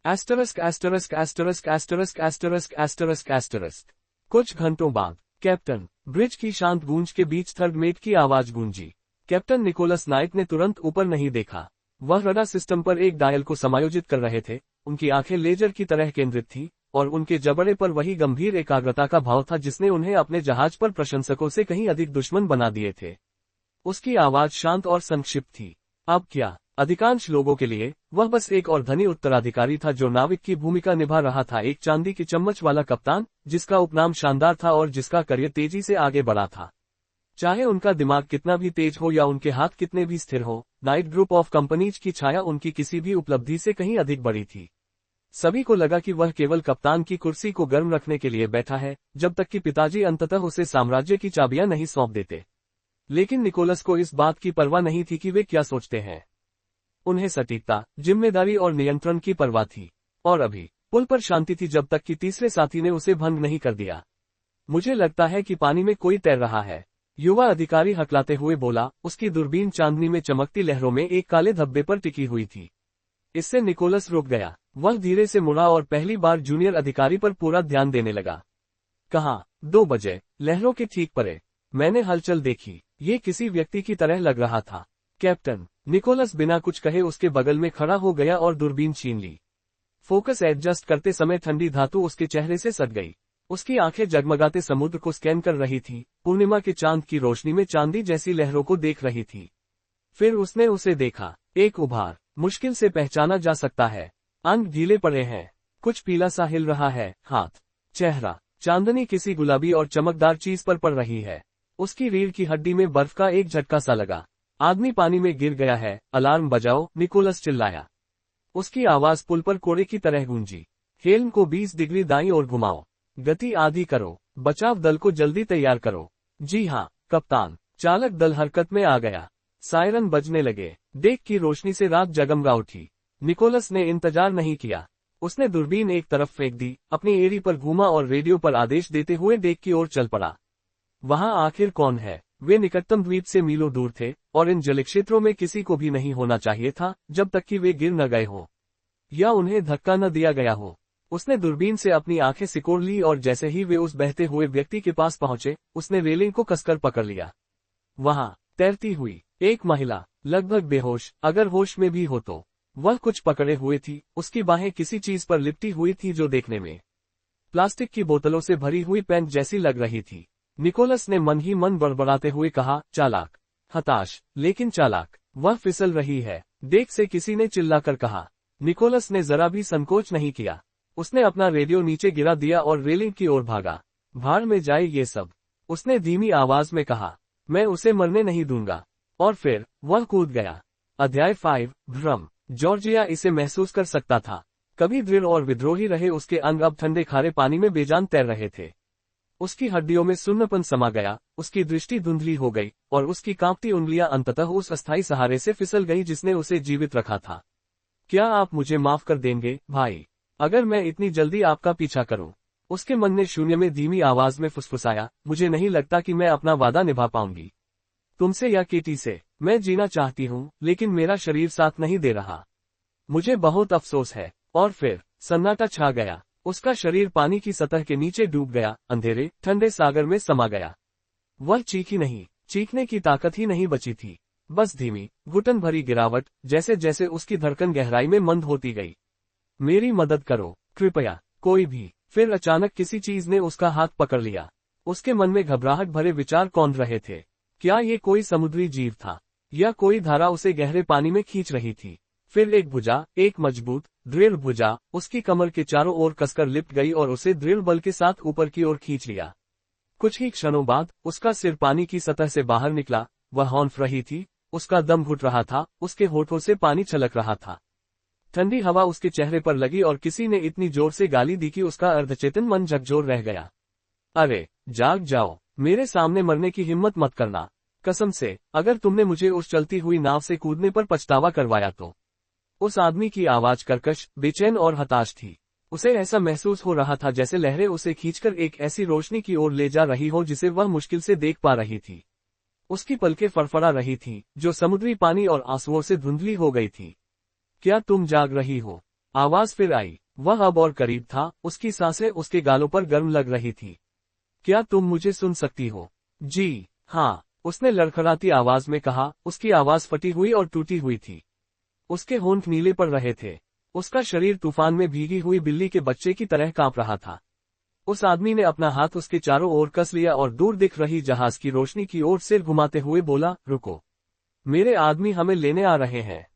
Speaker 1: एस्टरस्क एस्टरस्क एस्टरस्क एस्टरस्क एस्टरस्क एस्टरस्क एस्टरस्क। कुछ घंटों बाद कैप्टन, ब्रिज की शांत गूंज के बीच थर्ड मेट की आवाज गूंजी। कैप्टन निकोलस नाइट ने तुरंत ऊपर नहीं देखा। वह रडार सिस्टम पर एक डायल को समायोजित कर रहे थे। उनकी आंखें लेजर की तरह केंद्रित थीं, और उनके जबड़े पर वही गंभीर एकाग्रता का भाव था जिसने उन्हें अपने जहाज पर प्रशंसकों से कहीं अधिक दुश्मन बना दिए थे। उसकी आवाज शांत और संक्षिप्त थी। अब क्या? अधिकांश लोगों के लिए वह बस एक और धनी उत्तराधिकारी था जो नाविक की भूमिका निभा रहा था, एक चांदी की चम्मच वाला कप्तान, जिसका उपनाम शानदार था और जिसका करियर तेजी से आगे बढ़ा था। चाहे उनका दिमाग कितना भी तेज हो या उनके हाथ कितने भी स्थिर हो, नाइट ग्रुप ऑफ कंपनीज की छाया उनकी किसी भी उपलब्धि से कहीं अधिक बड़ी थी। सभी को लगा कि वह केवल कप्तान की कुर्सी को गर्म रखने के लिए बैठा है, जब तक कि पिताजी अंततः उसे साम्राज्य की चाबियां नहीं सौंप देते। लेकिन निकोलस को इस बात की परवाह नहीं थी कि वे क्या सोचते हैं। उन्हें सटीकता, जिम्मेदारी और नियंत्रण की परवाह थी। और अभी पुल पर शांति थी जब तक कि तीसरे साथी ने उसे भंग नहीं कर दिया। मुझे लगता है कि पानी में कोई तैर रहा है, युवा अधिकारी हकलाते हुए बोला। उसकी दूरबीन चांदनी में चमकती लहरों में एक काले धब्बे पर टिकी हुई थी। इससे निकोलस रुक गया। वह धीरे से मुड़ा और पहली बार जूनियर अधिकारी पर पूरा ध्यान देने लगा। कहा, 2 बजे, लहरों के ठीक परे। मैंने हलचल देखी, ये किसी व्यक्ति की तरह लग रहा था। कैप्टन निकोलस बिना कुछ कहे उसके बगल में खड़ा हो गया और दूरबीन छीन ली। फोकस एडजस्ट करते समय ठंडी धातु उसके चेहरे से सट गई। उसकी आंखें जगमगाते समुद्र को स्कैन कर रही थी, पूर्णिमा के चांद की रोशनी में चांदी जैसी लहरों को देख रही थी। फिर उसने उसे देखा, एक उभार, मुश्किल से पहचाना जा सकता है। अंग ढीले पड़े हैं, कुछ पीला सा हिल रहा है, हाथ, चेहरा, चांदनी किसी गुलाबी और चमकदार चीज पर पड़ रही है। उसकी रीढ़ की हड्डी में बर्फ का एक झटका सा लगा। आदमी पानी में गिर गया है, अलार्म बजाओ, निकोलस चिल्लाया। उसकी आवाज पुल पर कोड़े की तरह गूंजी। हेल्म को 20 डिग्री दाईं ओर घुमाओ, गति आधी करो, बचाव दल को जल्दी तैयार करो। जी हाँ कप्तान। चालक दल हरकत में आ गया। सायरन बजने लगे। डेक की रोशनी से रात जगमगा उठी। निकोलस ने इंतजार नहीं किया। उसने दूरबीन एक तरफ फेंक दी, अपनी एड़ी पर घूमा और रेडियो पर आदेश देते हुए डेक की ओर चल पड़ा। वहां आखिर कौन है? वे निकटतम द्वीप से मीलों दूर थे और इन जलक्षेत्रों में किसी को भी नहीं होना चाहिए था जब तक कि वे गिर न गए हों या उन्हें धक्का न दिया गया हो। उसने दूरबीन से अपनी आंखें सिकोड़ ली और जैसे ही वे उस बहते हुए व्यक्ति के पास पहुंचे, उसने रेलिंग को कसकर पकड़ लिया। वहां तैरती हुई एक महिला, लगभग बेहोश, अगर होश में भी हो तो। वह कुछ पकड़े हुए थी, उसकी बाहें किसी चीज पर लिपटी हुई थी जो देखने में प्लास्टिक की बोतलों से भरी हुई पेंट जैसी लग रही थी। निकोलस ने मन ही मन बड़बड़ाते हुए कहा, चालाक, हताश, लेकिन चालाक। वह फिसल रही है, डेक से किसी ने चिल्लाकर कहा। निकोलस ने जरा भी संकोच नहीं किया। उसने अपना रेडियो नीचे गिरा दिया और रेलिंग की ओर भागा। भाड़ में जाए ये सब, उसने धीमी आवाज में कहा। मैं उसे मरने नहीं दूंगा। और फिर वह कूद गया। अध्याय 5, भ्रम। जॉर्जिया इसे महसूस कर सकता था। कभी दृढ़ और विद्रोही रहे उसके अंग अब ठंडे खारे पानी में बेजान तैर रहे थे। उसकी हड्डियों में सुन्नपन समा गया, उसकी दृष्टि धुंधली हो गई और उसकी कांपती उंगलियां अंततः उस अस्थायी सहारे से फिसल गई जिसने उसे जीवित रखा था। क्या आप मुझे माफ कर देंगे, भाई, अगर मैं इतनी जल्दी आपका पीछा करूं? उसके मन ने शून्य में धीमी आवाज में फुसफुसाया। मुझे नहीं लगता कि मैं अपना वादा निभा पाऊंगी, तुमसे या केटी से। मैं जीना चाहती हूं, लेकिन मेरा शरीर साथ नहीं दे रहा। मुझे बहुत अफसोस है। और फिर सन्नाटा छा गया। उसका शरीर पानी की सतह के नीचे डूब गया, अंधेरे ठंडे सागर में समा गया। वह चीखी नहीं, चीखने की ताकत ही नहीं बची थी। बस धीमी, घुटन भरी गिरावट, जैसे जैसे उसकी धड़कन गहराई में मंद होती गई। मेरी मदद करो, कृपया, कोई भी। फिर अचानक किसी चीज ने उसका हाथ पकड़ लिया। उसके मन में घबराहट भरे विचार कौंध रहे थे। क्या ये कोई समुद्री जीव था, या कोई धारा उसे गहरे पानी में खींच रही थी? फिर एक भुजा, एक मजबूत, दृढ़ भुजा, उसकी कमर के चारों ओर कसकर लिपट गई और उसे दृढ़ बल के साथ ऊपर की ओर खींच लिया। कुछ ही क्षणों बाद उसका सिर पानी की सतह से बाहर निकला। वह हौंफ रही थी, उसका दम घुट रहा था, उसके होठों से पानी छलक रहा था। ठंडी हवा उसके चेहरे पर लगी और किसी ने इतनी जोर से गाली दी कि उसका अर्धचेतन मन झकझोर रह गया। अरे, जाग जाओ, मेरे सामने मरने की हिम्मत मत करना। कसम से, अगर तुमने मुझे उस चलती हुई नाव से कूदने पर पछतावा करवाया तो। उस आदमी की आवाज कर्कश, बेचैन और हताश थी। उसे ऐसा महसूस हो रहा था जैसे लहरें उसे खींचकर एक ऐसी रोशनी की ओर ले जा रही हो जिसे वह मुश्किल से देख पा रही थी। उसकी पलकें फड़फड़ा रही थीं, जो समुद्री पानी और आंसुओं से धुंधली हो गई थी। क्या तुम जाग रही हो? आवाज फिर आई। वह अब और करीब था, उसकी सांसें उसके गालों पर गर्म लग रही थी। क्या तुम मुझे सुन सकती हो? जी हाँ, उसने लड़खड़ाती आवाज में कहा। उसकी आवाज फटी हुई और टूटी हुई थी। उसके होंठ नीले पड़ रहे थे। उसका शरीर तूफान में भीगी हुई बिल्ली के बच्चे की तरह कांप रहा था। उस आदमी ने अपना हाथ उसके चारों ओर कस लिया और दूर दिख रही जहाज की रोशनी की ओर सिर घुमाते हुए बोला, रुको, मेरे आदमी हमें लेने आ रहे हैं।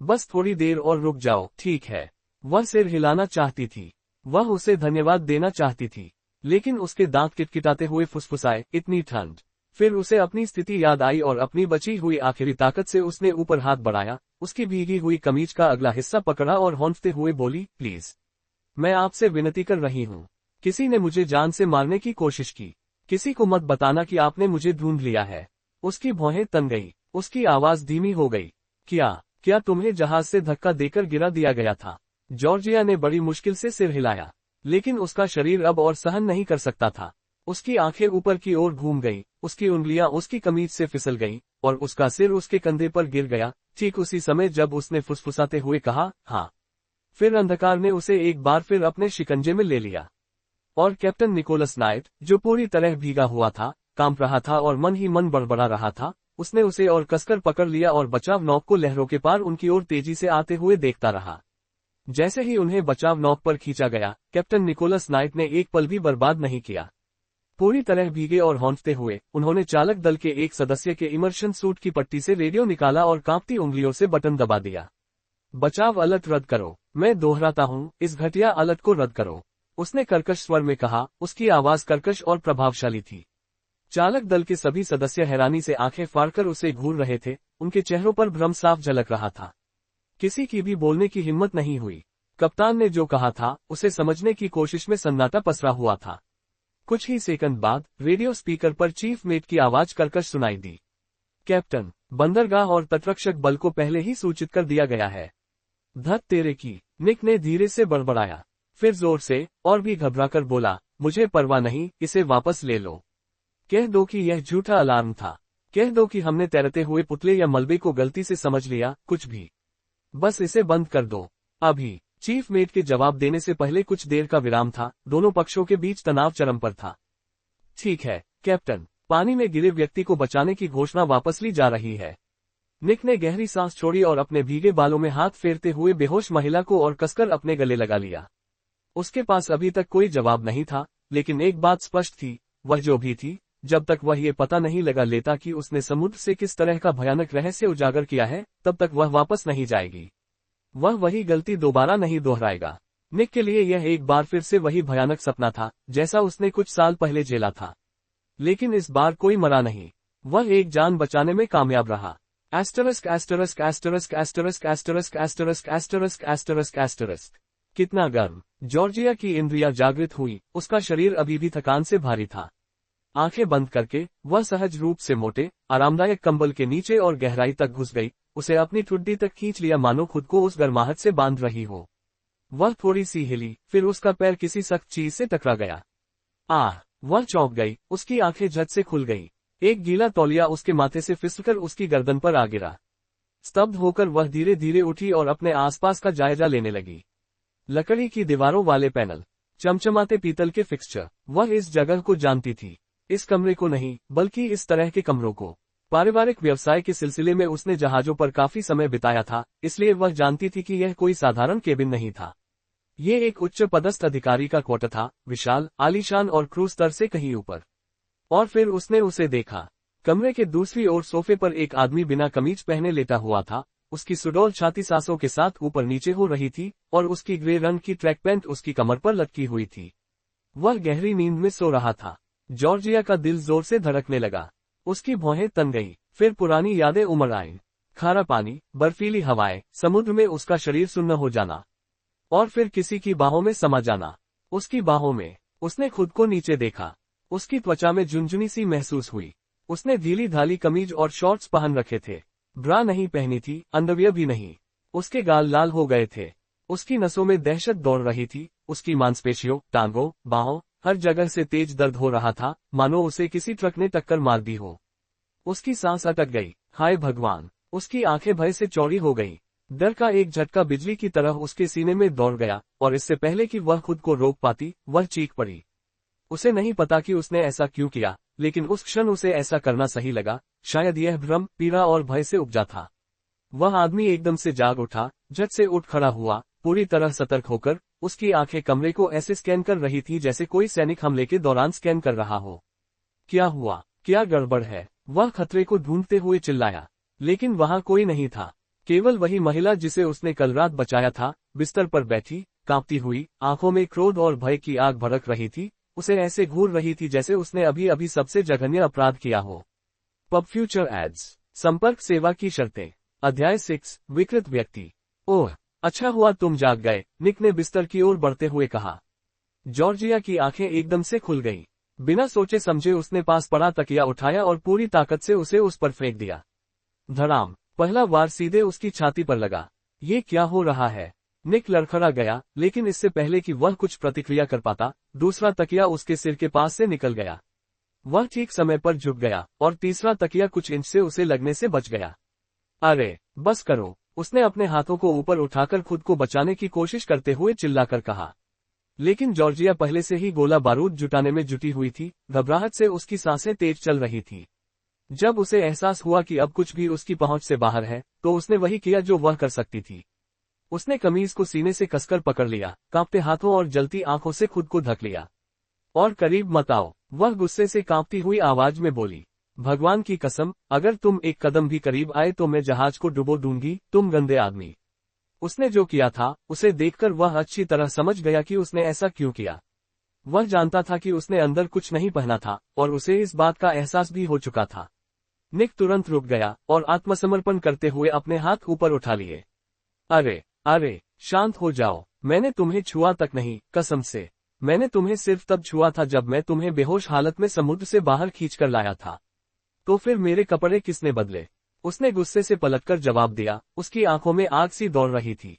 Speaker 1: बस थोड़ी देर और रुक जाओ, ठीक है? वह सिर हिलाना चाहती थी। वह उसे धन्यवाद देना चाहती थी, लेकिन उसके दांत किटकिटाते हुए फुसफुसाए, इतनी ठंड। फिर उसे अपनी स्थिति याद आई और अपनी बची हुई आखिरी ताकत से उसने ऊपर हाथ बढ़ाया, उसकी भीगी हुई कमीज का अगला हिस्सा पकड़ा और हौंफते हुए बोली, प्लीज, मैं आपसे विनती कर रही हूँ। किसी ने मुझे जान से मारने की कोशिश की। किसी को मत बताना कि आपने मुझे ढूंढ लिया है। उसकी भौहें तन गई, उसकी आवाज धीमी हो गई। क्या तुम्हें जहाज से धक्का देकर गिरा दिया गया था? जॉर्जिया ने बड़ी मुश्किल से सिर हिलाया, लेकिन उसका शरीर अब और सहन नहीं कर सकता था। उसकी आंखें ऊपर की ओर घूम गईं, उसकी उंगलियां उसकी कमीज से फिसल गईं, और उसका सिर उसके कंधे पर गिर गया, ठीक उसी समय जब उसने फुसफुसाते हुए कहा, हाँ। फिर अंधकार ने उसे एक बार फिर अपने शिकंजे में ले लिया, और कैप्टन निकोलस नाइट, जो पूरी तरह भीगा हुआ था, कांप रहा था और मन ही मन बड़बड़ा रहा था। उसने उसे और कसकर पकड़ लिया और बचाव नौक को लहरों के पार उनकी ओर तेजी से आते हुए देखता रहा। जैसे ही उन्हें बचाव नौक पर खींचा गया, कैप्टन निकोलस नाइट ने एक पल भी बर्बाद नहीं किया। पूरी तरह भीगे और हौंफते हुए उन्होंने चालक दल के एक सदस्य के इमर्शन सूट की पट्टी से रेडियो निकाला और कांपती उंगलियों से बटन दबा दिया। बचाव अलर्ट रद्द करो, मैं दोहराता हूं, इस घटिया अलर्ट को रद्द करो, उसने कर्कश स्वर में कहा। उसकी आवाज कर्कश और प्रभावशाली थी। चालक दल के सभी सदस्य हैरानी से आंखें फाड़कर उसे घूर रहे थे, उनके चेहरों पर भ्रम साफ झलक रहा था। किसी की भी बोलने की हिम्मत नहीं हुई। कप्तान ने जो कहा था उसे समझने की कोशिश में सन्नाटा पसरा हुआ था। कुछ ही सेकंड बाद रेडियो स्पीकर पर चीफ मेट की आवाज कर्कश सुनाई दी। कैप्टन, बंदरगाह और तटरक्षक बल को पहले ही सूचित कर दिया गया है। धत तेरे की, निक ने धीरे से बड़बड़ाया। फिर जोर से और भी घबराकर बोला, मुझे परवाह नहीं, इसे वापस ले लो। कह दो कि यह झूठा अलार्म था। कह दो कि हमने तैरते हुए पुतले या मलबे को गलती से समझ लिया, कुछ भी। बस इसे बंद कर दो, अभी। चीफ मेट के जवाब देने से पहले कुछ देर का विराम था। दोनों पक्षों के बीच तनाव चरम पर था। ठीक है कैप्टन, पानी में गिरे व्यक्ति को बचाने की घोषणा वापस ली जा रही है। निक ने गहरी सांस छोड़ी और अपने भीगे बालों में हाथ फेरते हुए बेहोश महिला को और कसकर अपने गले लगा लिया। उसके पास अभी तक कोई जवाब नहीं था, लेकिन एक बात स्पष्ट थी, वह जो भी थी, जब तक वह ये पता नहीं लगा लेता कि उसने समुद्र से किस तरह का भयानक रहस्य उजागर किया है, तब तक वह वापस नहीं जाएगी। वह वही गलती दोबारा नहीं दोहराएगा। निक के लिए यह एक बार फिर से वही भयानक सपना था, जैसा उसने कुछ साल पहले झेला था। लेकिन इस बार कोई मरा नहीं। वह एक जान बचाने में कामयाब रहा। Asterisk asterisk asterisk asterisk asterisk asterisk asterisk asterisk asterisk. कितना गर्म। जॉर्जिया की इंद्रियां जागृत हुई, उसका शरीर अभी भी थकान से भारी था। आंखें बंद करके वह सहज रूप से मोटे, आरामदायक कंबल के नीचे और गहराई तक घुस गई। उसे अपनी ठुड्डी तक खींच लिया, मानो खुद को उस गर्माहट से बांध रही हो। वह थोड़ी सी हिली, फिर उसका पैर किसी सख्त चीज से टकरा गया। वह चौंक गई, उसकी आंखें झट से खुल गईं। एक गीला तौलिया उसके माथे से फिसलकर उसकी गर्दन पर आ गिरा। स्तब्ध होकर वह धीरे धीरे उठी और अपने आसपास का जायजा लेने लगी। लकड़ी की दीवारों वाले पैनल, चमचमाते पीतल के फिक्सचर। वह इस जगह को जानती थी। इस कमरे को नहीं, बल्कि इस तरह के कमरों को। पारिवारिक व्यवसाय के सिलसिले में उसने जहाजों पर काफी समय बिताया था, इसलिए वह जानती थी कि यह कोई साधारण केबिन नहीं था। ये एक उच्च पदस्थ अधिकारी का क्वार्टर था, विशाल, आलीशान और क्रूज स्तर से कहीं ऊपर। और फिर उसने उसे देखा। कमरे के दूसरी ओर सोफे पर एक आदमी बिना कमीज पहने लेटा हुआ था। उसकी सुडौल छाती सांसों के साथ ऊपर नीचे हो रही थी और उसकी ग्रे रंग की ट्रैक पैंट उसकी कमर पर लटकी हुई थी। वह गहरी नींद में सो रहा था। जॉर्जिया का दिल जोर से धड़कने लगा। उसकी भौहें तन गईं, फिर पुरानी यादें उमड़ आईं। खारा पानी, बर्फीली हवाएं, समुद्र में उसका शरीर सुन्न हो जाना, और फिर किसी की बाहों में समा जाना। उसकी बाहों में उसने खुद को नीचे देखा। उसकी त्वचा में झुनझुनी सी महसूस हुई। उसने ढीली ढाली कमीज और शॉर्ट्स पहन रखे थे। ब्रा नहीं पहनी थी, अंडरवियर भी नहीं। उसके गाल लाल हो गए थे। उसकी नसों में दहशत दौड़ रही थी। उसकी मांसपेशियों, टांगों, बाहों, हर जगह से तेज दर्द हो रहा था, मानो उसे किसी ट्रक ने टक्कर मार दी हो। उसकी सांस अटक गई। हाय भगवान! उसकी आंखें भय से चौड़ी हो गईं। डर का एक झटका बिजली की तरह उसके सीने में दौड़ गया, और इससे पहले कि वह खुद को रोक पाती, वह चीख पड़ी। उसे नहीं पता कि उसने ऐसा क्यों किया, लेकिन उस क्षण उसे ऐसा करना सही लगा। शायद यह भ्रम, पीड़ा और भय से उपजा था। वह आदमी एकदम से जाग उठा, झट से उठ खड़ा हुआ, पूरी तरह सतर्क होकर। उसकी आंखें कमरे को ऐसे स्कैन कर रही थी जैसे कोई सैनिक हमले के दौरान स्कैन कर रहा हो। क्या हुआ? क्या गड़बड़ है? वह खतरे को ढूंढते हुए चिल्लाया, लेकिन वहां कोई नहीं था। केवल वही महिला जिसे उसने कल रात बचाया था, बिस्तर पर बैठी, कांपती हुई, आंखों में क्रोध और भय की आग भड़क रही थी। उसे ऐसे घूर रही थी जैसे उसने अभी अभी सबसे जघन्य अपराध किया हो। Pub Future ads. संपर्क सेवा की शर्तें। अध्याय 6, विकृत व्यक्ति। ओह, अच्छा हुआ तुम जाग गए, निक ने बिस्तर की ओर बढ़ते हुए कहा। जॉर्जिया की आंखें एकदम से खुल गईं। बिना सोचे समझे उसने पास पड़ा तकिया उठाया और पूरी ताकत से उसे उस पर फेंक दिया। धड़ाम! पहला वार सीधे उसकी छाती पर लगा। ये क्या हो रहा है? निक लड़खड़ा गया, लेकिन इससे पहले कि वह कुछ प्रतिक्रिया कर पाता, दूसरा तकिया उसके सिर के पास से निकल गया। वह ठीक समय पर झुक गया, और तीसरा तकिया कुछ इंच से उसे लगने से बच गया। अरे, बस करो! उसने अपने हाथों को ऊपर उठाकर खुद को बचाने की कोशिश करते हुए चिल्लाकर कहा। लेकिन जॉर्जिया पहले से ही गोला बारूद जुटाने में जुटी हुई थी, घबराहट से उसकी सांसें तेज चल रही थी। जब उसे एहसास हुआ कि अब कुछ भी उसकी पहुंच से बाहर है, तो उसने वही किया जो वह कर सकती थी। उसने कमीज को सीने से कसकर पकड़ लिया, कांपते हाथों और जलती आंखों से खुद को ढक लिया। और करीब मत आओ, वह गुस्से से कांपती हुई आवाज में बोली। भगवान की कसम, अगर तुम एक कदम भी करीब आए तो मैं जहाज को डुबो दूंगी, तुम गंदे आदमी। उसने जो किया था, उसे देखकर वह अच्छी तरह समझ गया कि उसने ऐसा क्यों किया। वह जानता था कि उसने अंदर कुछ नहीं पहना था, और उसे इस बात का एहसास भी हो चुका था। निक तुरंत रुक गया और आत्मसमर्पण करते हुए अपने हाथ ऊपर उठा लिए। अरे अरे, शांत हो जाओ, मैंने तुम्हें छुआ तक नहीं, कसम से। मैंने तुम्हें सिर्फ तब छुआ था जब मैं तुम्हें बेहोश हालत में समुद्र से बाहर खींचकर लाया था। तो फिर मेरे कपड़े किसने बदले? उसने गुस्से से पलटकर जवाब दिया, उसकी आंखों में आग सी दौड़ रही थी।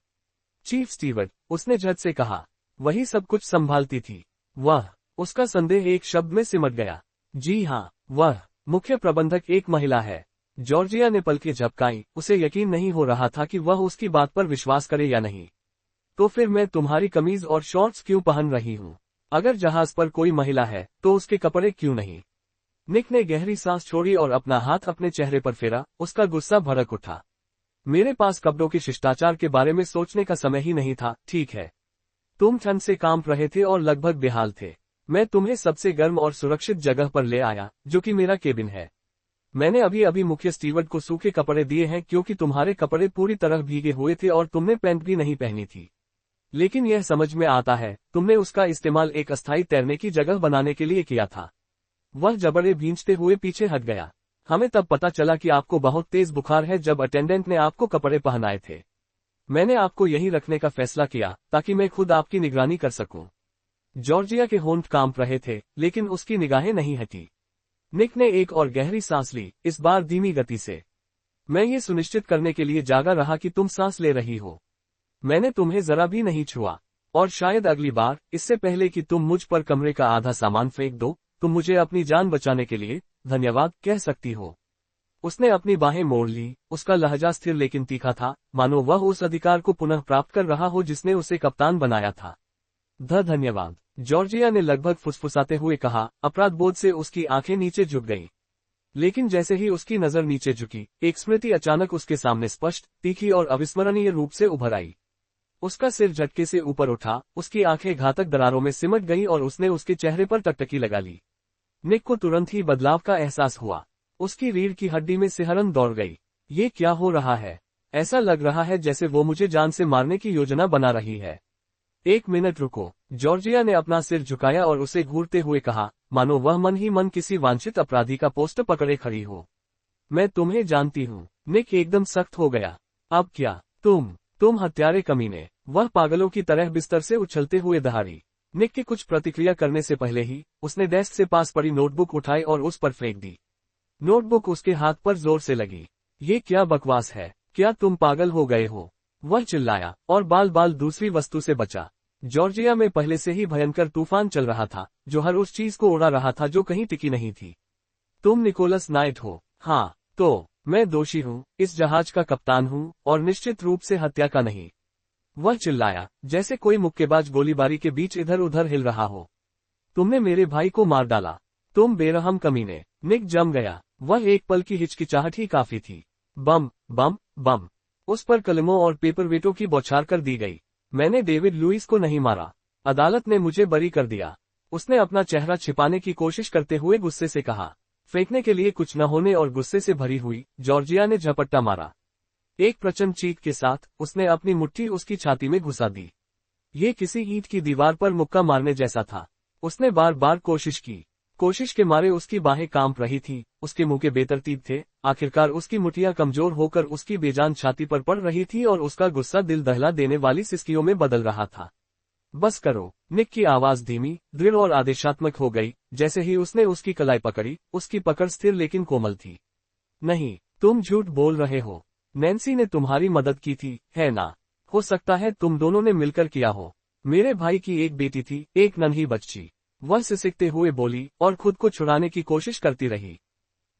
Speaker 1: चीफ स्टीवर्ड, उसने झट से कहा। वही सब कुछ संभालती थी। वह, उसका संदेह एक शब्द में सिमट गया। जी हाँ, वह मुख्य प्रबंधक एक महिला है। जॉर्जिया ने पलकें झपकाई, उसे यकीन नहीं हो रहा था कि वह उसकी बात पर विश्वास करे या नहीं। तो फिर मैं तुम्हारी कमीज और शॉर्ट्स क्यों पहन रही हूँ? अगर जहाज पर कोई महिला है, तो उसके कपड़े क्यों नहीं? निक ने गहरी सांस छोड़ी और अपना हाथ अपने चेहरे पर फेरा, उसका गुस्सा भड़क उठा। मेरे पास कपड़ों के शिष्टाचार के बारे में सोचने का समय ही नहीं था, ठीक है। तुम ठंड से कांप रहे थे और लगभग बेहाल थे। मैं तुम्हें सबसे गर्म और सुरक्षित जगह पर ले आया, जो कि मेरा केबिन है। मैंने अभी अभी मुख्य स्टीवर्ड को सूखे कपड़े दिए हैं क्योंकि तुम्हारे कपड़े पूरी तरह भीगे हुए थे और तुमने पैंट भी नहीं पहनी थी। लेकिन यह समझ में आता है, तुमने उसका इस्तेमाल एक अस्थायी तैरने की जगह बनाने के लिए किया था। वह जबड़े भींचते हुए पीछे हट गया। हमें तब पता चला कि आपको बहुत तेज बुखार है जब अटेंडेंट ने आपको कपड़े पहनाए थे। मैंने आपको यहीं रखने का फैसला किया, ताकि मैं खुद आपकी निगरानी कर सकूं। जॉर्जिया के होंठ कांप रहे थे, लेकिन उसकी निगाहें नहीं हटी। निक ने एक और गहरी सांस ली, इस बार धीमी गति से। मैं ये सुनिश्चित करने के लिए जागा रहा कि तुम सांस ले रही हो। मैंने तुम्हें जरा भी नहीं छुआ। और शायद अगली बार, इससे पहले कि तुम मुझ पर कमरे का आधा सामान फेंक दो, तुम मुझे अपनी जान बचाने के लिए धन्यवाद कह सकती हो। उसने अपनी बाहें मोड़ ली, उसका लहजा स्थिर लेकिन तीखा था, मानो वह उस अधिकार को पुनः प्राप्त कर रहा हो जिसने उसे कप्तान बनाया था। धन्यवाद, जॉर्जिया ने लगभग फुसफुसाते हुए कहा, अपराध बोध से उसकी आंखें नीचे झुक गईं। लेकिन जैसे ही उसकी नजर नीचे झुकी, एक स्मृति अचानक उसके सामने स्पष्ट, तीखी और अविस्मरणीय रूप से उभर आई। उसका सिर झटके से ऊपर उठा, उसकी आंखें घातक दरारों में सिमट गईं और उसने उसके चेहरे पर टकटकी लगा ली। निक को तुरंत ही बदलाव का एहसास हुआ। उसकी रीढ़ की हड्डी में सिहरन दौड़ गई। ये क्या हो रहा है? ऐसा लग रहा है जैसे वो मुझे जान से मारने की योजना बना रही है। एक मिनट रुको, जॉर्जिया ने अपना सिर झुकाया और उसे घूरते हुए कहा, मानो वह मन ही मन किसी वांछित अपराधी का पोस्टर पकड़े खड़ी हो। मैं तुम्हें जानती हूँ। निक एकदम सख्त हो गया। अब क्या? तुम हत्यारे कमीने। वह पागलों की तरह बिस्तर से उछलते हुए दहाड़ी। निक के कुछ प्रतिक्रिया करने से पहले ही, उसने डेस्क से पास पड़ी नोटबुक उठाई और उस पर फेंक दी। नोटबुक उसके हाथ पर जोर से लगी। ये क्या बकवास है? क्या तुम पागल हो गए हो? वह चिल्लाया, और बाल बाल दूसरी वस्तु से बचा। जॉर्जिया में पहले से ही भयंकर तूफान चल रहा था, जो हर उस चीज को उड़ा रहा था जो कहीं टिकी नहीं थी। तुम निकोलस नाइट हो? हाँ, तो मैं दोषी हूँ, इस जहाज का कप्तान हूँ, और निश्चित रूप से हत्या का नहीं। वह चिल्लाया, जैसे कोई मुक्केबाज गोलीबारी के बीच इधर उधर हिल रहा हो। तुमने मेरे भाई को मार डाला। तुम बेरहम कमीने। निक जम गया। वह एक पल की हिचकिचाहट ही काफी थी। बम बम बम। उस पर कलमों और पेपरवेटों की बौछार कर दी गई। मैंने डेविड लुइस को नहीं मारा। अदालत ने मुझे बरी कर दिया। उसने अपना चेहरा छिपाने की कोशिश करते हुए गुस्से से कहा। फेंकने के लिए कुछ न होने और गुस्से से भरी हुई, जॉर्जिया ने झपट्टा मारा। एक प्रचंड चीख के साथ, उसने अपनी मुट्ठी उसकी छाती में घुसा दी। ये किसी ईंट की दीवार पर मुक्का मारने जैसा था। उसने बार बार कोशिश की। कोशिश के मारे उसकी बाहें कांप रही थी, उसके मुंह के बेतरतीब थे। आखिरकार उसकी मुठियां कमजोर होकर उसकी बेजान छाती पर पड़ रही थी और उसका गुस्सा दिल दहला देने वाली सिसकियों में बदल रहा था। बस करो। निक की आवाज धीमी, दृढ़ और आदेशात्मक हो गई। जैसे ही उसने उसकी कलाई पकड़ी, उसकी पकड़ स्थिर लेकिन कोमल थी। नहीं, तुम झूठ बोल रहे हो। नैन्सी ने तुम्हारी मदद की थी, है ना? हो सकता है तुम दोनों ने मिलकर किया हो। मेरे भाई की एक बेटी थी, एक नन्ही बच्ची। वह सिसकते हुए बोली और खुद को छुड़ाने की कोशिश करती रही।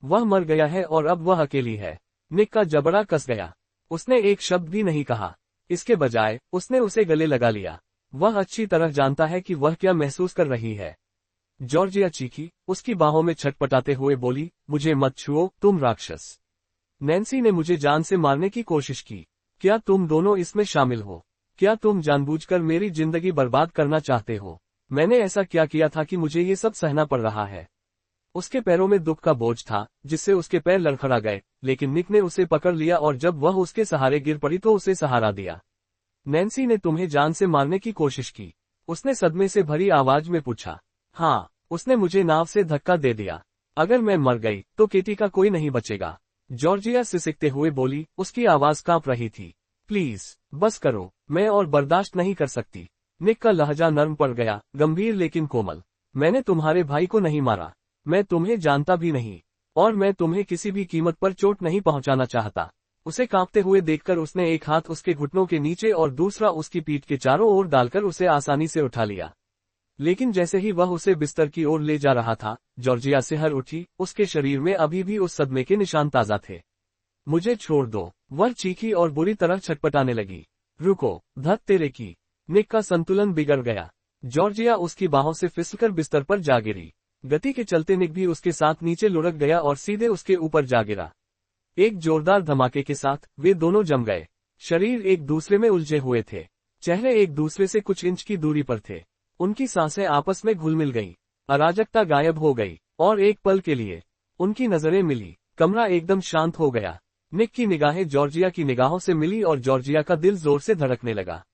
Speaker 1: वह मर गया है और अब वह अकेली है। निक का जबड़ा कस गया। उसने एक शब्द भी नहीं कहा। इसके बजाय, उसने उसे गले लगा लिया। वह अच्छी तरह जानता है कि वह क्या महसूस कर रही है। जॉर्जिया चीखी, उसकी बाहों में छटपटाते हुए बोली, मुझे मत छुओ, तुम राक्षस। नैन्सी ने मुझे जान से मारने की कोशिश की। क्या तुम दोनों इसमें शामिल हो? क्या तुम जानबूझकर मेरी जिंदगी बर्बाद करना चाहते हो? मैंने ऐसा क्या किया था कि मुझे ये सब सहना पड़ रहा है? उसके पैरों में दुख का बोझ था, जिससे उसके पैर लड़खड़ा गए, लेकिन निक ने उसे पकड़ लिया और जब वह उसके सहारे गिर पड़ी तो उसे सहारा दिया। नैन्सी ने तुम्हें जान से मारने की कोशिश की? उसने सदमे से भरी आवाज में पूछा। हाँ, उसने मुझे नाव से धक्का दे दिया। अगर मैं मर गई तो केटी का कोई नहीं बचेगा। जॉर्जिया सिसकते हुए बोली, उसकी आवाज कांप रही थी। प्लीज, बस करो, मैं और बर्दाश्त नहीं कर सकती। निक का लहजा नर्म पड़ गया, गंभीर लेकिन कोमल। मैंने तुम्हारे भाई को नहीं मारा। मैं तुम्हें जानता भी नहीं। और मैं तुम्हें किसी भी कीमत पर चोट नहीं पहुंचाना चाहता। उसे कांपते हुए देखकर उसने एक हाथ उसके घुटनों के नीचे और दूसरा उसकी पीठ के चारों ओर डालकर उसे आसानी से उठा लिया। लेकिन जैसे ही वह उसे बिस्तर की ओर ले जा रहा था, जॉर्जिया सिहर उठी। उसके शरीर में अभी भी उस सदमे के निशान ताजा थे। मुझे छोड़ दो, वह चीखी और बुरी तरह छटपटाने लगी। रुको, धत तेरे की। निक का संतुलन बिगड़ गया। जॉर्जिया उसकी बाहों से फिसलकर बिस्तर पर जा गिरी। गति के चलते निक भी उसके साथ नीचे लुढ़क गया और सीधे उसके ऊपर जा गिरा। एक जोरदार धमाके के साथ वे दोनों जम गए। शरीर एक दूसरे में उलझे हुए थे। चेहरे एक दूसरे से कुछ इंच की दूरी पर थे। उनकी सांसें आपस में घुल मिल गईं। अराजकता गायब हो गई, और एक पल के लिए उनकी नजरें मिली। कमरा एकदम शांत हो गया। निक की निगाहें जॉर्जिया की निगाहों से मिली और जॉर्जिया का दिल जोर से धड़कने लगा।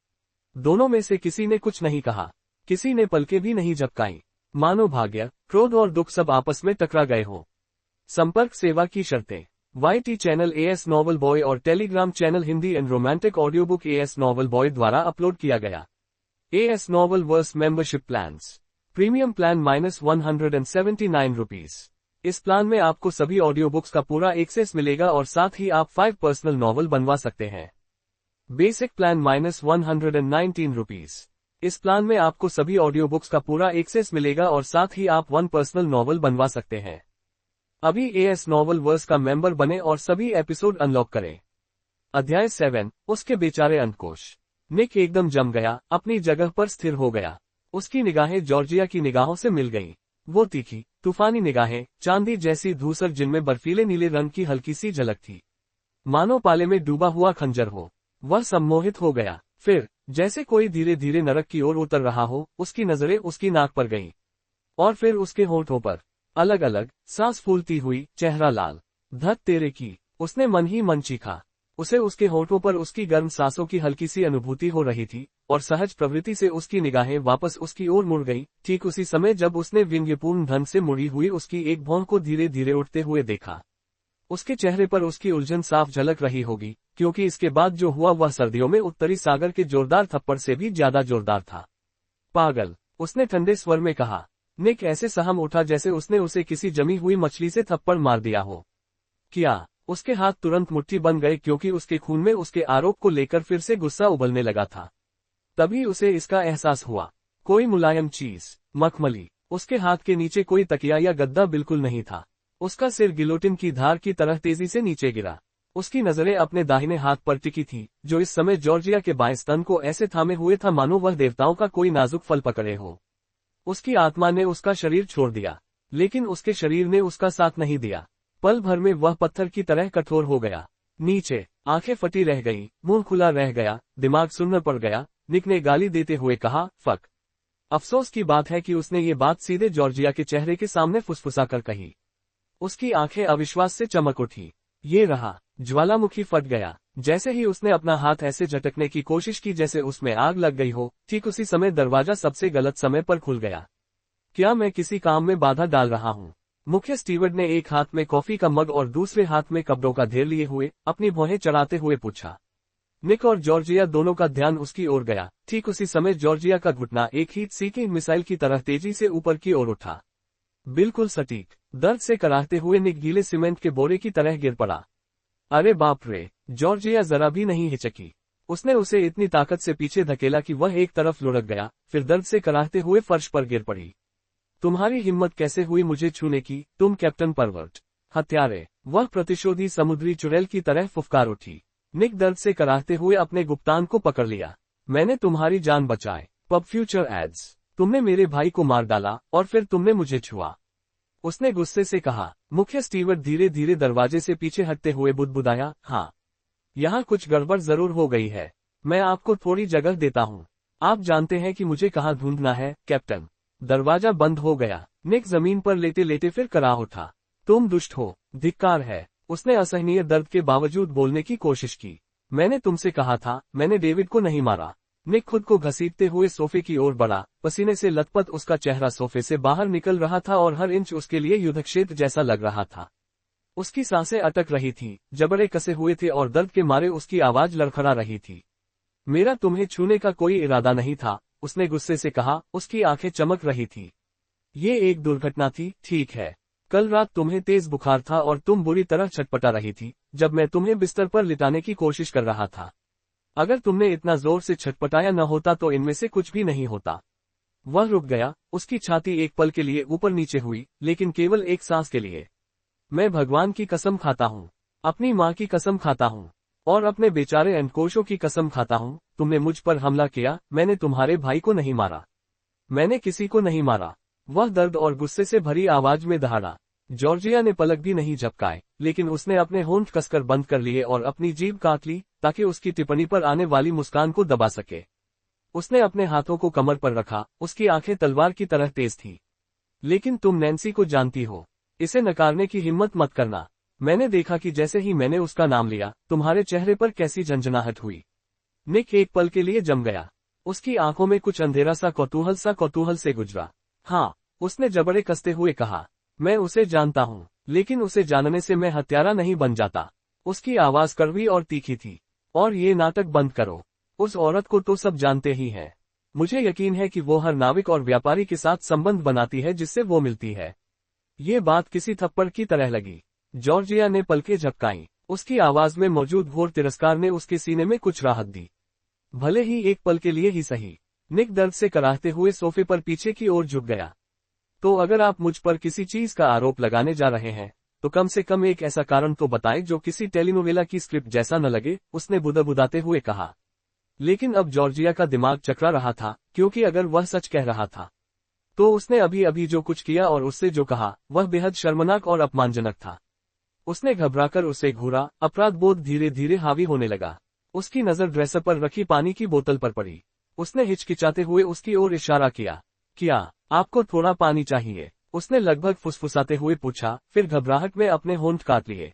Speaker 1: दोनों में से किसी ने कुछ नहीं कहा, किसी ने पलकें भी नहीं झपकाईं। मानो भाग्य, क्रोध और दुख सब आपस में टकरा गए हों। संपर्क सेवा की शर्तें। YT channel AS Novel Boy और Telegram channel Hindi and romantic audio book AS Novel Boy द्वारा अपलोड किया गया। AS Novel Verse membership plans. Premium plan -179 rupees. इस प्लान में आपको सभी ऑडियो बुक्स का पूरा एक्सेस मिलेगा और साथ ही आप 5 पर्सनल नॉवल बनवा सकते हैं। Basic plan -119 rupees. इस प्लान में आपको सभी ऑडियो बुक्स का पूरा एक्सेस मिलेगा और साथ ही आप 1 पर्सनल नॉवल बनवा सकते हैं। अभी AS नॉवल वर्स का मेंबर बने और सभी एपिसोड अनलॉक करें। अध्याय 7, उसके बेचारे अंकुश। निक एकदम जम गया, अपनी जगह पर स्थिर हो गया। उसकी निगाहें जॉर्जिया की निगाहों से मिल गईं। वो तीखी, तूफानी निगाहें, चांदी जैसी धूसर जिनमें बर्फीले नीले रंग की हल्की सी झलक थी। मानो पाले में डूबा हुआ खंजर हो। वह सम्मोहित हो गया। फिर, जैसे कोई धीरे धीरे नरक की ओर उतर रहा हो, उसकी नजरें उसकी नाक पर गईं। और फिर उसके होठों पर। अलग अलग, सांस फूलती हुई, चेहरा लाल। धत तेरे की, उसने मन ही मन चीखा। उसे उसके होठों पर उसकी गर्म सांसों की हल्की सी अनुभूति हो रही थी, और सहज प्रवृत्ति से उसकी निगाहें वापस उसकी ओर मुड़ गईं। ठीक उसी समय जब उसने व्यंग्यपूर्ण ढंग से मुड़ी हुई उसकी एक भौं को धीरे धीरे उठते हुए देखा। उसके चेहरे पर उसकी उलझन साफ झलक रही होगी, क्योंकि इसके बाद जो हुआ वह सर्दियों में उत्तरी सागर के जोरदार थप्पड़ से भी ज्यादा जोरदार था। पागल, उसने ठंडे स्वर में कहा। निक ऐसे सहम उठा जैसे उसने उसे किसी जमी हुई मछली से थप्पड़ मार दिया हो। क्या? उसके हाथ तुरंत मुट्ठी बन गए क्योंकि उसके खून में उसके आरोप को लेकर फिर से गुस्सा उबलने लगा था। तभी उसे इसका एहसास हुआ। कोई मुलायम चीज, मखमली, उसके हाथ के नीचे कोई तकिया या गद्दा बिल्कुल नहीं था। उसका सिर गिलोटिन की धार की तरह तेजी से नीचे गिरा। उसकी नजरें अपने दाहिने हाथ पर टिकी थी, जो इस समय जॉर्जिया के बाएं स्तन को ऐसे थामे हुए था मानो वह देवताओं का कोई नाजुक फल पकड़े हो। उसकी आत्मा ने उसका शरीर छोड़ दिया, लेकिन उसके शरीर ने उसका साथ नहीं दिया। पल भर में वह पत्थर की तरह कठोर हो गया। नीचे, आंखें फटी रह गईं, मुंह खुला रह गया, दिमाग सुन्न पड़ गया। निक ने गाली देते हुए कहा, फक। अफसोस की बात है कि उसने ये बात सीधे जॉर्जिया के चेहरे के सामने फुसफुसाकर कही। उसकी आंखें अविश्वास से चमक उठी। ये रहा, ज्वालामुखी फट गया। जैसे ही उसने अपना हाथ ऐसे झटकने की कोशिश की जैसे उसमें आग लग गई हो, ठीक उसी समय दरवाजा सबसे गलत समय पर खुल गया। क्या मैं किसी काम में बाधा डाल रहा हूँ? मुख्य स्टीवर्ड ने एक हाथ में कॉफी का मग और दूसरे हाथ में कपड़ों का ढेर लिए हुए अपनी भौहें चढ़ाते हुए पूछा। निक और जॉर्जिया दोनों का ध्यान उसकी ओर गया। ठीक उसी समय जॉर्जिया का घुटना एक हीट सीकिंग मिसाइल की तरह तेजी से ऊपर की ओर उठा। बिल्कुल सटीक। दर्द से कराहते हुए निक गीले सीमेंट के बोरे की तरह गिर पड़ा। अरे बाप रे! जॉर्जिया जरा भी नहीं हिचकी। उसने उसे इतनी ताकत से पीछे धकेला कि वह एक तरफ लुढ़क गया, फिर दर्द से कराहते हुए फर्श पर गिर पड़ी। तुम्हारी हिम्मत कैसे हुई मुझे छूने की, तुम कैप्टन परवर्ट, हत्यारे! वह प्रतिशोधी समुद्री चुड़ैल की तरह फुफकार उठी। निक दर्द से कराहते हुए अपने गुप्तान को पकड़ लिया। मैंने तुम्हारी जान बचाए, पब फ्यूचर एड्स। तुमने मेरे भाई को मार डाला और फिर तुमने मुझे छुआ, उसने गुस्से से कहा। मुख्य स्टीवर्ड धीरे धीरे दरवाजे से पीछे हटते हुए बुदबुदाया, हाँ, यहाँ कुछ गड़बड़ जरूर हो गई है। मैं आपको थोड़ी जगह देता हूँ। आप जानते हैं कि मुझे कहाँ ढूंढना है, कैप्टन। दरवाजा बंद हो गया। निक जमीन पर लेटे लेटे फिर करा उठा। तुम दुष्ट हो, धिक्कार है। उसने असहनीय दर्द के बावजूद बोलने की कोशिश की। मैंने तुमसे कहा था, मैंने डेविड को नहीं मारा। निक खुद को घसीटते हुए सोफे की ओर बढ़ा। पसीने से लथपथ उसका चेहरा सोफे से बाहर निकल रहा था और हर इंच उसके लिए युद्धक्षेत्र जैसा लग रहा था। उसकी सांसें अटक रही थीं, जबड़े कसे हुए थे और दर्द के मारे उसकी आवाज लड़खड़ा रही थी। मेरा तुम्हें छूने का कोई इरादा नहीं था, उसने गुस्से से कहा। उसकी आंखें चमक रही थी। ये एक दुर्घटना थी, ठीक है। कल रात तुम्हें तेज बुखार था और तुम बुरी तरह छटपटा रही थी जब मैं तुम्हें बिस्तर पर लिटाने की कोशिश कर रहा था। अगर तुमने इतना जोर से छटपटाया न होता तो इनमें से कुछ भी नहीं होता। वह रुक गया। उसकी छाती एक पल के लिए ऊपर नीचे हुई, लेकिन केवल एक सांस के लिए। मैं भगवान की कसम खाता हूँ, अपनी माँ की कसम खाता हूँ और अपने बेचारे अंकोशों की कसम खाता हूँ, तुमने मुझ पर हमला किया। मैंने तुम्हारे भाई को नहीं मारा। मैंने किसी को नहीं मारा। वह दर्द और गुस्से से भरी आवाज में दहाड़ा। जॉर्जिया ने पलक भी नहीं झपकाए, लेकिन उसने अपने होंठ कसकर बंद कर लिए और अपनी जीभ काट ली ताकि उसकी टिप्पणी पर आने वाली मुस्कान को दबा सके। उसने अपने हाथों को कमर पर रखा। उसकी आंखें तलवार की तरह तेज थीं। लेकिन तुम नैन्सी को जानती हो, इसे नकारने की हिम्मत मत करना। मैंने देखा कि जैसे ही मैंने उसका नाम लिया, तुम्हारे चेहरे पर कैसी झंझनाहट हुई। निक एक पल के लिए जम गया। उसकी आंखों में कुछ अंधेरा सा कौतूहल से गुजरा। हाँ, उसने जबड़े कसते हुए कहा, मैं उसे जानता हूँ, लेकिन उसे जानने से मैं हत्यारा नहीं बन जाता। उसकी आवाज कड़वी और तीखी थी। और ये नाटक बंद करो। उस औरत को तो सब जानते ही हैं। मुझे यकीन है कि वो हर नाविक और व्यापारी के साथ संबंध बनाती है जिससे वो मिलती है। ये बात किसी थप्पड़ की तरह लगी। जॉर्जिया ने पलकें झपकाईं। उसकी आवाज में मौजूद घोर तिरस्कार ने उसके सीने में कुछ राहत दी, भले ही एक पल के लिए ही सही। निक दर्द से कराहते हुए सोफे पर पीछे की ओर झुक गया। तो अगर आप मुझ पर किसी चीज का आरोप लगाने जा रहे हैं, तो कम से कम एक ऐसा कारण तो बताएं जो किसी टेलीनोवेला की स्क्रिप्ट जैसा न लगे, उसने बुदबुदाते हुए कहा। लेकिन अब जॉर्जिया का दिमाग चकरा रहा था, क्योंकि अगर वह सच कह रहा था, तो उसने अभी अभी जो कुछ किया और उससे जो कहा, वह बेहद शर्मनाक और अपमानजनक था। उसने घबराकर उसे घूरा। अपराध बोध धीरे धीरे हावी होने लगा। उसकी नजर ड्रेसर पर रखी पानी की बोतल पर पड़ी। उसने हिचकिचाते हुए उसकी ओर इशारा किया। क्या आपको थोड़ा पानी चाहिए? उसने लगभग फुसफुसाते हुए पूछा, फिर घबराहट में अपने होंठ काट लिए।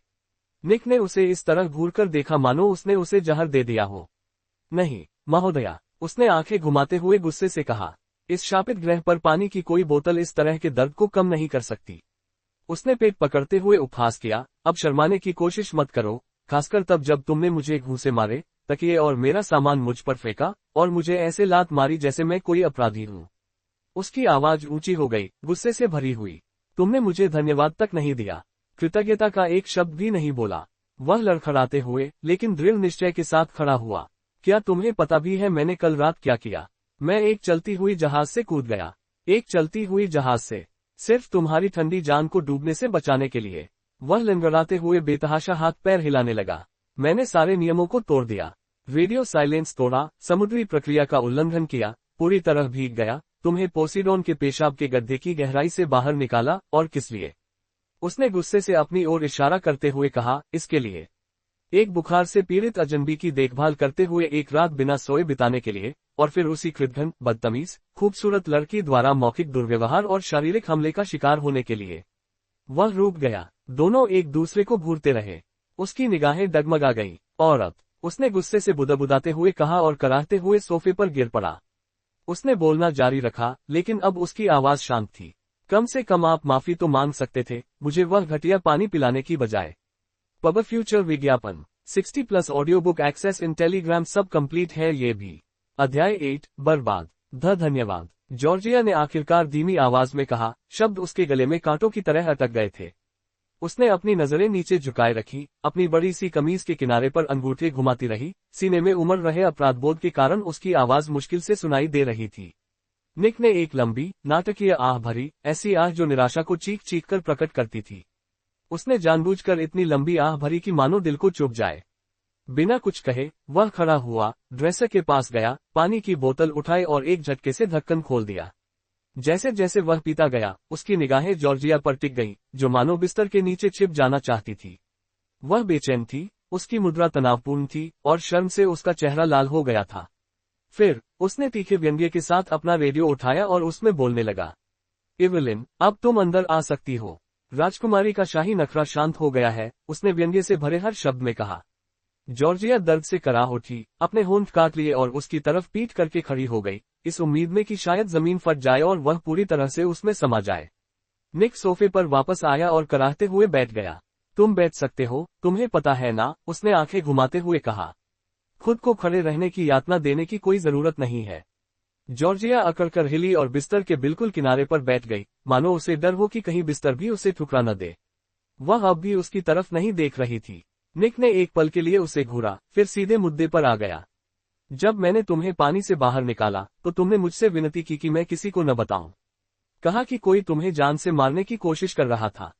Speaker 1: निक ने उसे इस तरह घूरकर देखा मानो उसने उसे जहर दे दिया हो। नहीं, महोदया, उसने आंखें घुमाते हुए गुस्से से कहा। इस शापित ग्रह पर पानी की कोई बोतल इस तरह के दर्द को कम नहीं कर सकती। उसने पेट पकड़ते हुए उपहास किया। अब शर्माने की कोशिश मत करो, खासकर तब जब तुमने मुझे घूंसे मारे, तकिए और मेरा सामान मुझ पर फेंका और मुझे ऐसे लात मारी जैसे मैं कोई अपराधी हूँ। उसकी आवाज ऊंची हो गई, गुस्से से भरी हुई। तुमने मुझे धन्यवाद तक नहीं दिया, कृतज्ञता का एक शब्द भी नहीं बोला। वह लड़खड़ाते हुए लेकिन दृढ़ निश्चय के साथ खड़ा हुआ। क्या तुम्हें पता भी है मैंने कल रात क्या किया? मैं एक चलती हुई जहाज से कूद गया। एक चलती हुई जहाज से, सिर्फ तुम्हारी ठंडी जान को डूबने से बचाने के लिए। वह लंगड़ाते हुए बेतहाशा हाथ पैर हिलाने लगा। मैंने सारे नियमों को तोड़ दिया। रेडियो साइलेंस तोड़ा, समुद्री प्रक्रिया का उल्लंघन किया, पूरी तरह भीग गया, तुम्हें पोसीडोन के पेशाब के गड्ढे की गहराई से बाहर निकाला, और किस लिए? उसने गुस्से से अपनी ओर इशारा करते हुए कहा, इसके लिए। एक बुखार से पीड़ित अजनबी की देखभाल करते हुए एक रात बिना सोए बिताने के लिए, और फिर उसी कृतघ्न, बदतमीज, खूबसूरत लड़की द्वारा मौखिक दुर्व्यवहार और शारीरिक हमले का शिकार होने के लिए। वह रुक गया। दोनों एक दूसरे को घूरते रहे। उसकी निगाहें डगमगा गईं। औरत, उसने गुस्से से बुदबुदाते हुए कहा और कराहते हुए सोफे पर गिर पड़ा। उसने बोलना जारी रखा, लेकिन अब उसकी आवाज शांत थी। कम से कम आप माफी तो मांग सकते थे, मुझे वह घटिया पानी पिलाने की बजाय। पब फ्यूचर विज्ञापन 60+ audio book access in Telegram सब कंप्लीट है। ये भी अध्याय 8 बर्बाद। धन्यवाद। जॉर्जिया ने आखिरकार धीमी आवाज में कहा। शब्द उसके गले में कांटों की तरह अटक गए थे। उसने अपनी नजरें नीचे झुकाए रखी, अपनी बड़ी सी कमीज के किनारे पर अंगूठे घुमाती रही। सीने में उमड़ रहे अपराधबोध के कारण उसकी आवाज मुश्किल से सुनाई दे रही थी। निक ने एक लंबी, नाटकीय आह भरी, ऐसी आह जो निराशा को चीख चीख कर प्रकट करती थी। उसने जानबूझकर इतनी लंबी आह भरी कि मानो दिल को चुभ जाए। बिना कुछ कहे वह खड़ा हुआ, ड्रेसर के पास गया, पानी की बोतल उठाई और एक झटके से ढक्कन खोल दिया। जैसे जैसे वह पीता गया, उसकी निगाहें जॉर्जिया पर टिक गईं, जो मानो बिस्तर के नीचे छिप जाना चाहती थी। वह बेचैन थी, उसकी मुद्रा तनावपूर्ण थी, और शर्म से उसका चेहरा लाल हो गया था। फिर उसने तीखे व्यंग्य के साथ अपना रेडियो उठाया और उसमें बोलने लगा। इवलिन, अब तुम अंदर आ सकती हो। राजकुमारी का शाही नखरा शांत हो गया है, उसने व्यंग्य से भरे हर शब्द में कहा। जॉर्जिया दर्द से कराह उठी, अपने होंठ काट लिए और उसकी तरफ पीठ करके खड़ी हो गई, इस उम्मीद में कि शायद जमीन फट जाए और वह पूरी तरह से उसमें समा जाए। निक सोफे पर वापस आया और कराहते हुए बैठ गया। तुम बैठ सकते हो, तुम्हें पता है ना, उसने आंखें घुमाते हुए कहा। खुद को खड़े रहने की यातना देने की कोई जरूरत नहीं है। जॉर्जिया अकड़कर हिली और बिस्तर के बिल्कुल किनारे पर बैठ गई, मानो उसे डर हो कि कहीं बिस्तर भी उसे ठुकरा न दे। वह अब भी उसकी तरफ नहीं देख रही थी। निक ने एक पल के लिए उसे घूरा, फिर सीधे मुद्दे पर आ गया। जब मैंने तुम्हें पानी से बाहर निकाला, तो तुमने मुझसे विनती की कि मैं किसी को न बताऊं। कहा कि कोई तुम्हें जान से मारने की कोशिश कर रहा था।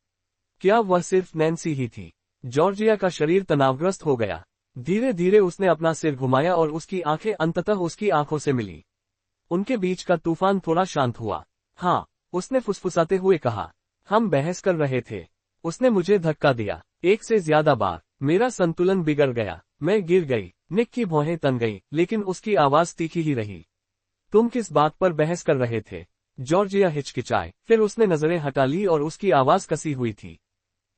Speaker 1: क्या वह सिर्फ नैन्सी ही थी? जॉर्जिया का शरीर तनावग्रस्त हो गया। धीरे धीरे उसने अपना सिर घुमाया और उसकी आंखें अंततः उसकी आंखों से मिली। उनके बीच का तूफान थोड़ा शांत हुआ। हाँ, उसने फुसफुसाते हुए कहा। हम बहस कर रहे थे। उसने मुझे धक्का दिया, एक से ज्यादा बार। मेरा संतुलन बिगड़ गया, मैं गिर गई। निक की भौहें तन गईं, लेकिन उसकी आवाज तीखी ही रही। तुम किस बात पर बहस कर रहे थे? जॉर्जिया हिचकिचाए, फिर उसने नजरें हटा ली और उसकी आवाज कसी हुई थी।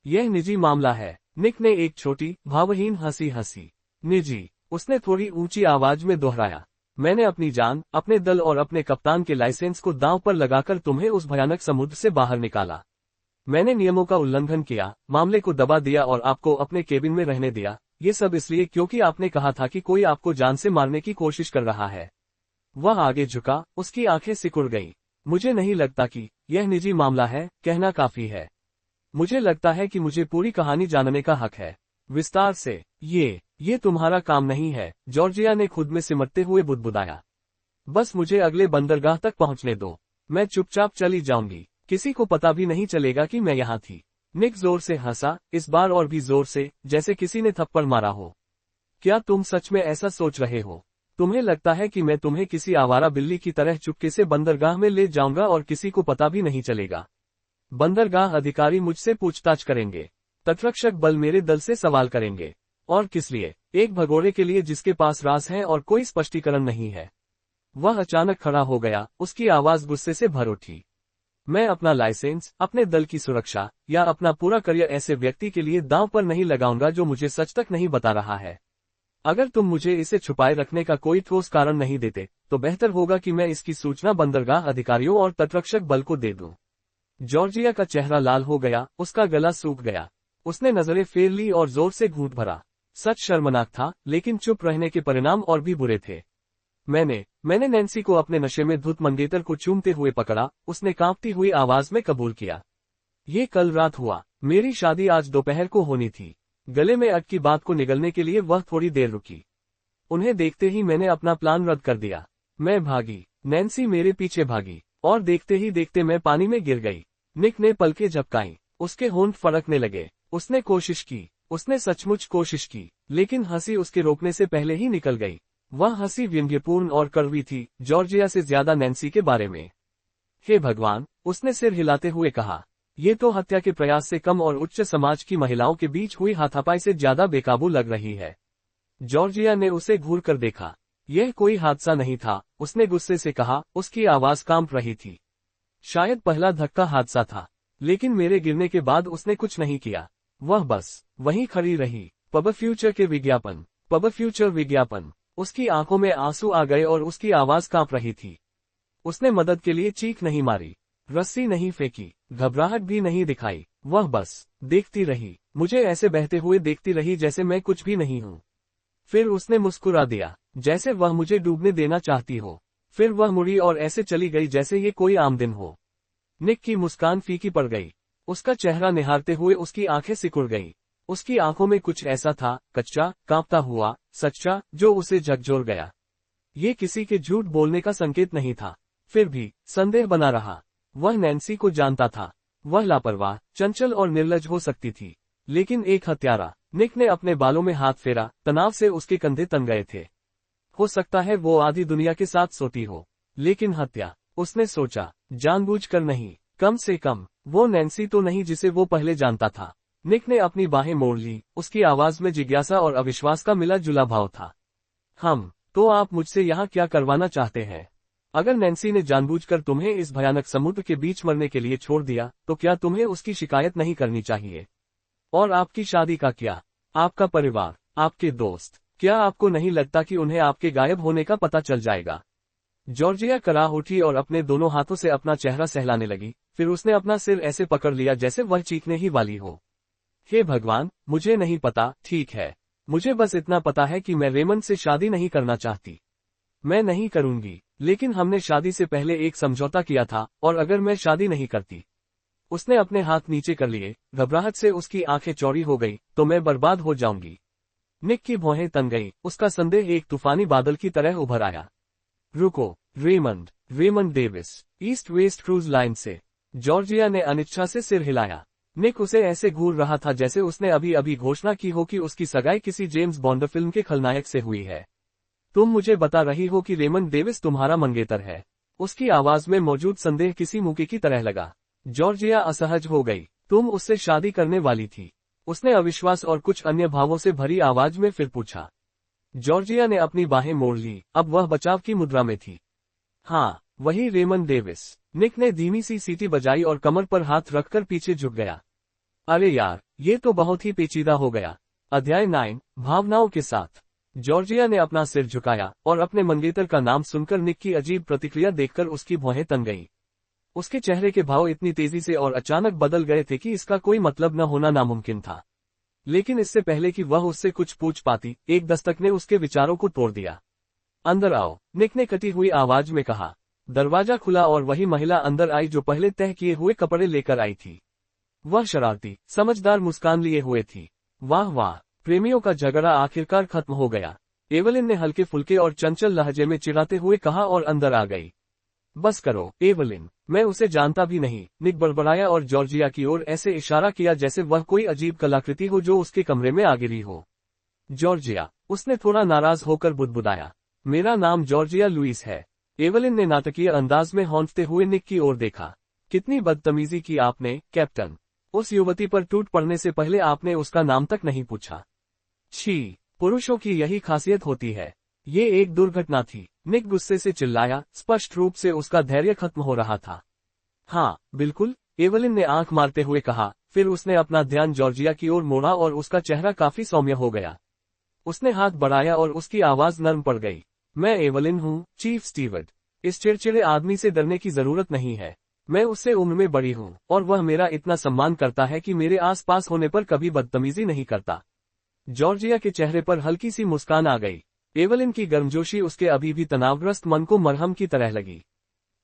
Speaker 1: यह निजी मामला है। निक ने एक छोटी, भावहीन हंसी हंसी। निजी, उसने थोड़ी ऊंची आवाज में दोहराया। मैंने अपनी जान, अपने दल और अपने कप्तान के लाइसेंस को दांव पर लगाकर तुम्हें उस भयानक समुद्र से बाहर निकाला। मैंने नियमों का उल्लंघन किया, मामले को दबा दिया और आपको अपने केबिन में रहने दिया। ये सब इसलिए क्योंकि आपने कहा था कि कोई आपको जान से मारने की कोशिश कर रहा है। वह आगे झुका, उसकी आंखें सिकुड़ गईं। मुझे नहीं लगता कि यह निजी मामला है, कहना काफी है। मुझे लगता है कि मुझे पूरी कहानी जानने का हक है, विस्तार से। ये तुम्हारा काम नहीं है, जॉर्जिया ने खुद में सिमटते हुए बुदबुदाया। बस मुझे अगले बंदरगाह तक पहुंचने दो, मैं चुपचाप चली जाऊंगी, किसी को पता भी नहीं चलेगा कि मैं यहाँ थी। निक जोर से हंसा, इस बार और भी जोर से, जैसे किसी ने थप्पड़ मारा हो। क्या तुम सच में ऐसा सोच रहे हो? तुम्हें लगता है कि मैं तुम्हें किसी आवारा बिल्ली की तरह चुपके से बंदरगाह में ले जाऊंगा और किसी को पता भी नहीं चलेगा? बंदरगाह अधिकारी मुझसे पूछताछ करेंगे, तटरक्षक बल मेरे दल से सवाल करेंगे। और किस लिए? एक भगोड़े के लिए जिसके पास राज है और कोई स्पष्टीकरण नहीं है। वह अचानक खड़ा हो गया, उसकी आवाज गुस्से से भर उठी। मैं अपना लाइसेंस, अपने दल की सुरक्षा या अपना पूरा करियर ऐसे व्यक्ति के लिए दांव पर नहीं लगाऊंगा जो मुझे सच तक नहीं बता रहा है। अगर तुम मुझे इसे छुपाए रखने का कोई ठोस कारण नहीं देते, तो बेहतर होगा कि मैं इसकी सूचना बंदरगाह अधिकारियों और तटरक्षक बल को दे दूं। जॉर्जिया का चेहरा लाल हो गया, उसका गला सूख गया। उसने नजरें फेर ली और जोर से घूंट भरा। सच शर्मनाक था, लेकिन चुप रहने के परिणाम और भी बुरे थे। मैंने नैन्सी को अपने नशे में धुत मंगेतर को चूमते हुए पकड़ा, उसने कांपती हुई आवाज में कबूल किया। ये कल रात हुआ, मेरी शादी आज दोपहर को होनी थी। गले में अटकी बात को निगलने के लिए वह थोड़ी देर रुकी। उन्हें देखते ही मैंने अपना प्लान रद्द कर दिया। मैं भागी, नैन्सी मेरे पीछे भागी, और देखते ही देखते मैं पानी में गिर गई। निक ने पलकें झपकाईं, उसके होंठ फड़कने लगे। उसने कोशिश की, उसने सचमुच कोशिश की, लेकिन हंसी उसके रोकने से पहले ही निकल गई। वह हंसी व्यंग्यपूर्ण और कड़वी थी, जॉर्जिया से ज्यादा नैन्सी के बारे में। हे भगवान, उसने सिर हिलाते हुए कहा। ये तो हत्या के प्रयास से कम और उच्च समाज की महिलाओं के बीच हुई हाथापाई से ज्यादा बेकाबू लग रही है। जॉर्जिया ने उसे घूर कर देखा। यह कोई हादसा नहीं था, उसने गुस्से से कहा, उसकी आवाज कांप रही थी। शायद पहला धक्का हादसा था, लेकिन मेरे गिरने के बाद उसने कुछ नहीं किया। वह बस वहीं खड़ी रही। पब फ्यूचर विज्ञापन। उसकी आंखों में आंसू आ गए और उसकी आवाज कांप रही थी। उसने मदद के लिए चीख नहीं मारी, रस्सी नहीं फेंकी, घबराहट भी नहीं दिखाई। वह बस देखती रही, मुझे ऐसे बहते हुए देखती रही जैसे मैं कुछ भी नहीं हूं। फिर उसने मुस्कुरा दिया, जैसे वह मुझे डूबने देना चाहती हो। फिर वह मुड़ी और ऐसे चली गई जैसे ये कोई आम दिन हो। निक की मुस्कान फीकी पड़ गई। उसका चेहरा निहारते हुए उसकी आंखें सिकुड़ गईं। उसकी आंखों में कुछ ऐसा था, कच्चा, कांपता हुआ, सच्चा, जो उसे झकझोर गया। ये किसी के झूठ बोलने का संकेत नहीं था। फिर भी संदेह बना रहा। वह नैन्सी को जानता था। वह लापरवाह, चंचल और निर्लज हो सकती थी, लेकिन एक हत्यारा, निक ने अपने बालों में हाथ फेरा, तनाव से उसके कंधे तन गए थे। हो सकता है वो आधी दुनिया के साथ सोती हो, लेकिन हत्या, उसने सोचा, जानबूझकर नहीं, कम से कम, वो नैन्सी तो नहीं जिसे वो पहले जानता था। निक ने अपनी बाहें मोड़ ली, उसकी आवाज में जिज्ञासा और अविश्वास का मिला जुला भाव था। तो आप मुझसे यहाँ क्या करवाना चाहते हैं? अगर नैन्सी ने जानबूझकर तुम्हें इस भयानक समुद्र के बीच मरने के लिए छोड़ दिया, तो क्या तुम्हें उसकी शिकायत नहीं करनी चाहिए? और आपकी शादी का क्या? आपका परिवार, आपके दोस्त, क्या आपको नहीं लगता कि उन्हें आपके गायब होने का पता चल जाएगा? जॉर्जिया कराह उठी और अपने दोनों हाथों से अपना चेहरा सहलाने लगी, फिर उसने अपना सिर ऐसे पकड़ लिया जैसे वह चीखने ही वाली हो। हे भगवान, मुझे नहीं पता, ठीक है। मुझे बस इतना पता है कि मैं रेमंड से शादी नहीं करना चाहती। मैं नहीं करूंगी, लेकिन हमने शादी से पहले एक समझौता किया था, और अगर मैं शादी नहीं करती। उसने अपने हाथ नीचे कर लिए, घबराहट से उसकी आंखें चौड़ी हो गई, तो मैं बर्बाद हो जाऊंगी। निक की भौहें तन गई, उसका संदेह एक तूफानी बादल की तरह उभर आया। रुको, Raymond Davis, east west cruise line से। जॉर्जिया ने अनिच्छा से सिर हिलाया। निक उसे ऐसे घूर रहा था जैसे उसने अभी अभी घोषणा की हो कि उसकी सगाई किसी जेम्स बॉन्ड फिल्म के खलनायक से हुई है। तुम मुझे बता रही हो कि रेमंड डेविस तुम्हारा मंगेतर है? उसकी आवाज में मौजूद संदेह किसी मुके की तरह लगा। जॉर्जिया असहज हो गई। तुम उससे शादी करने वाली थी? उसने अविश्वास और कुछ अन्य भावों से भरी आवाज में फिर पूछा। जॉर्जिया ने अपनी बाहें मोड़ ली, अब वह बचाव की मुद्रा में थी। हाँ, वही रेमंड डेविस। निक ने धीमी सी सीटी बजाई और कमर पर हाथ रखकर पीछे झुक गया। अरे यार, ये तो बहुत ही पेचीदा हो गया। अध्याय 9, भावनाओं के साथ। जॉर्जिया ने अपना सिर झुकाया, और अपने मंगेतर का नाम सुनकर निक की अजीब प्रतिक्रिया देखकर उसकी भौहें तन गईं। उसके चेहरे के भाव इतनी तेजी से और अचानक बदल गए थे कि इसका कोई मतलब न होना नामुमकिन था। लेकिन इससे पहले कि वह उससे कुछ पूछ पाती, एक दस्तक ने उसके विचारों को तोड़ दिया। अंदर आओ, निक ने कटी हुई आवाज में कहा। दरवाजा खुला और वही महिला अंदर आई जो पहले तय किए हुए कपड़े लेकर आई थी। वह शरारती, समझदार मुस्कान लिए हुए थी। वाह वाह, प्रेमियों का झगड़ा आखिरकार खत्म हो गया, एवलिन ने हल्के फुल्के और चंचल लहजे में चिढ़ाते हुए कहा और अंदर आ गई। बस करो, एवलिन, मैं उसे जानता भी नहीं, निक बड़बड़ाया और जॉर्जिया की ओर ऐसे इशारा किया जैसे वह कोई अजीब कलाकृति हो जो उसके कमरे में आ गिरी हो। जॉर्जिया, उसने थोड़ा नाराज होकर बुदबुदाया। मेरा नाम जॉर्जिया लुइस है। एवलिन ने नाटकीय अंदाज में हौंकते हुए निक की ओर देखा। कितनी बदतमीजी की आपने, कैप्टन। उस युवती पर टूट पड़ने से पहले आपने उसका नाम तक नहीं पूछा। छी, पुरुषों की यही खासियत होती है। ये एक दुर्घटना थी, निक गुस्से से चिल्लाया, स्पष्ट रूप से उसका धैर्य खत्म हो रहा था। हाँ, बिल्कुल, एवलिन ने आंख मारते हुए कहा, फिर उसने अपना ध्यान जॉर्जिया की ओर मोड़ा और उसका चेहरा काफी सौम्य हो गया। उसने हाथ बढ़ाया और उसकी आवाज नर्म पड़ गई। मैं एवलिन हूँ, चीफ स्टीवर्ड। इस चिड़चिड़े आदमी से डरने की जरूरत नहीं है। मैं उससे उम्र में बड़ी हूँ, और वह मेरा इतना सम्मान करता है कि मेरे आसपास होने पर कभी बदतमीजी नहीं करता। जॉर्जिया के चेहरे पर हल्की सी मुस्कान आ गई। एवलिन की गर्मजोशी उसके अभी भी तनावग्रस्त मन को मरहम की तरह लगी।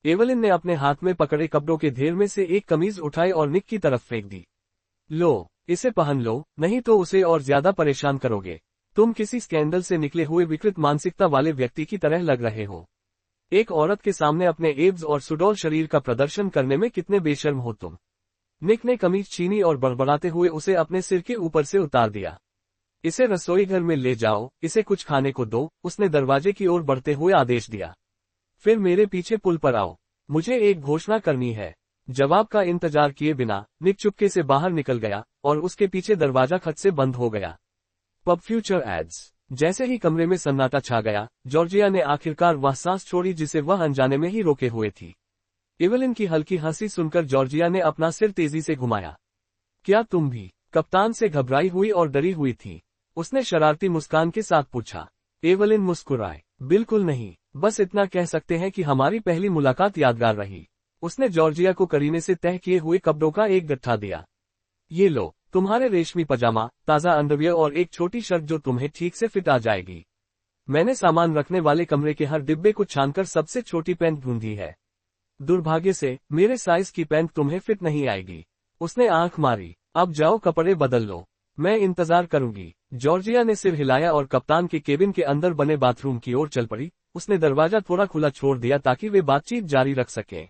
Speaker 1: एवलिन ने अपने हाथ में पकड़े कपड़ों के ढेर में से एक कमीज उठाई और निक की तरफ फेंक दी। लो, इसे पहन लो, नहीं तो उसे और ज्यादा परेशान करोगे। तुम किसी स्कैंडल से निकले हुए विकृत मानसिकता वाले व्यक्ति की तरह लग रहे हो। एक औरत के सामने अपने एब्स और सुडौल शरीर का प्रदर्शन करने में कितने बेशर्म हो तुम। निक ने कमीज छीनी और बड़बड़ाते हुए उसे अपने सिर के ऊपर से उतार दिया। इसे रसोई घर में ले जाओ, इसे कुछ खाने को दो, उसने दरवाजे की ओर बढ़ते हुए आदेश दिया। फिर मेरे पीछे पुल पर आओ, मुझे एक घोषणा करनी है। जवाब का इंतजार किए बिना निक चुपके से बाहर निकल गया, और उसके पीछे दरवाजा खट से बंद हो गया। Pub Future ads. जैसे ही कमरे में सन्नाटा छा गया, जॉर्जिया ने आखिरकार वह सांस छोड़ी जिसे वह अनजाने में ही रोके हुए थी। एवलिन की हल्की हंसी सुनकर जॉर्जिया ने अपना सिर तेजी से घुमाया। क्या तुम भी कप्तान से घबराई हुई और डरी हुई थी? उसने शरारती मुस्कान के साथ पूछा। एवलिन मुस्कुराए। बिल्कुल नहीं, बस इतना कह सकते हैं कि हमारी पहली मुलाकात यादगार रही। उसने जॉर्जिया को करीने से तह किए हुए कपड़ों का एक गट्ठा दिया। ये लो, तुम्हारे रेशमी पजामा, ताज़ा अंडरवियर और एक छोटी शर्ट जो तुम्हें ठीक से फिट आ जाएगी। मैंने सामान रखने वाले कमरे के हर डिब्बे को छानकर सबसे छोटी पैंट ढूंढी है। दुर्भाग्य से मेरे साइज की पैंट तुम्हें फिट नहीं आएगी। उसने आंख मारी। अब जाओ कपड़े बदल लो, मैं इंतजार करूंगी। जॉर्जिया ने सिर हिलाया और कप्तान के केबिन के अंदर बने बाथरूम की ओर चल पड़ी। उसने दरवाजा थोड़ा खुला छोड़ दिया ताकि वे बातचीत जारी रख सकें।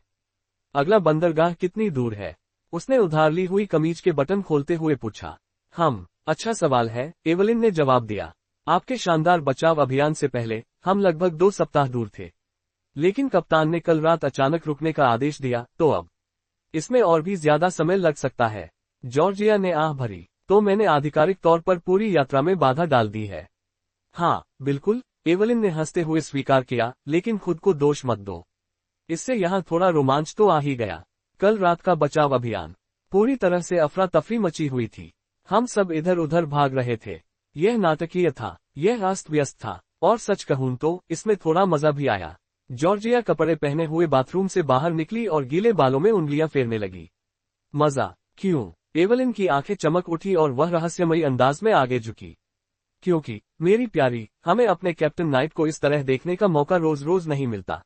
Speaker 1: अगला बंदरगाह कितनी दूर है? उसने उधार ली हुई कमीज के बटन खोलते हुए पूछा। अच्छा सवाल है, एवलिन ने जवाब दिया। आपके शानदार बचाव अभियान से पहले हम लगभग 2 सप्ताह दूर थे। लेकिन कप्तान ने कल रात अचानक रुकने का आदेश दिया, तो अब इसमें और भी ज्यादा समय लग सकता है। जॉर्जिया ने आह भरी। तो मैंने आधिकारिक तौर पर पूरी यात्रा में बाधा डाल दी है। हाँ, बिल्कुल, एवलिन ने हंसते हुए स्वीकार किया, लेकिन खुद को दोष मत दो। इससे यहाँ थोड़ा रोमांच तो आ ही गया। कल रात का बचाव अभियान पूरी तरह से अफरा तफरी मची हुई थी। हम सब इधर उधर भाग रहे थे। यह नाटकीय था, यह अस्त व्यस्त था, और सच कहूं तो इसमें थोड़ा मजा भी आया। जॉर्जिया कपड़े पहने हुए बाथरूम से बाहर निकली और गीले बालों में उंगलियां फेरने लगी। मजा? क्यों? एवलिन की आंखें चमक उठी और वह रहस्यमयी अंदाज में आगे झुकी। क्योंकि मेरी प्यारी, हमें अपने कैप्टन नाइट को इस तरह देखने का मौका रोज रोज नहीं मिलता।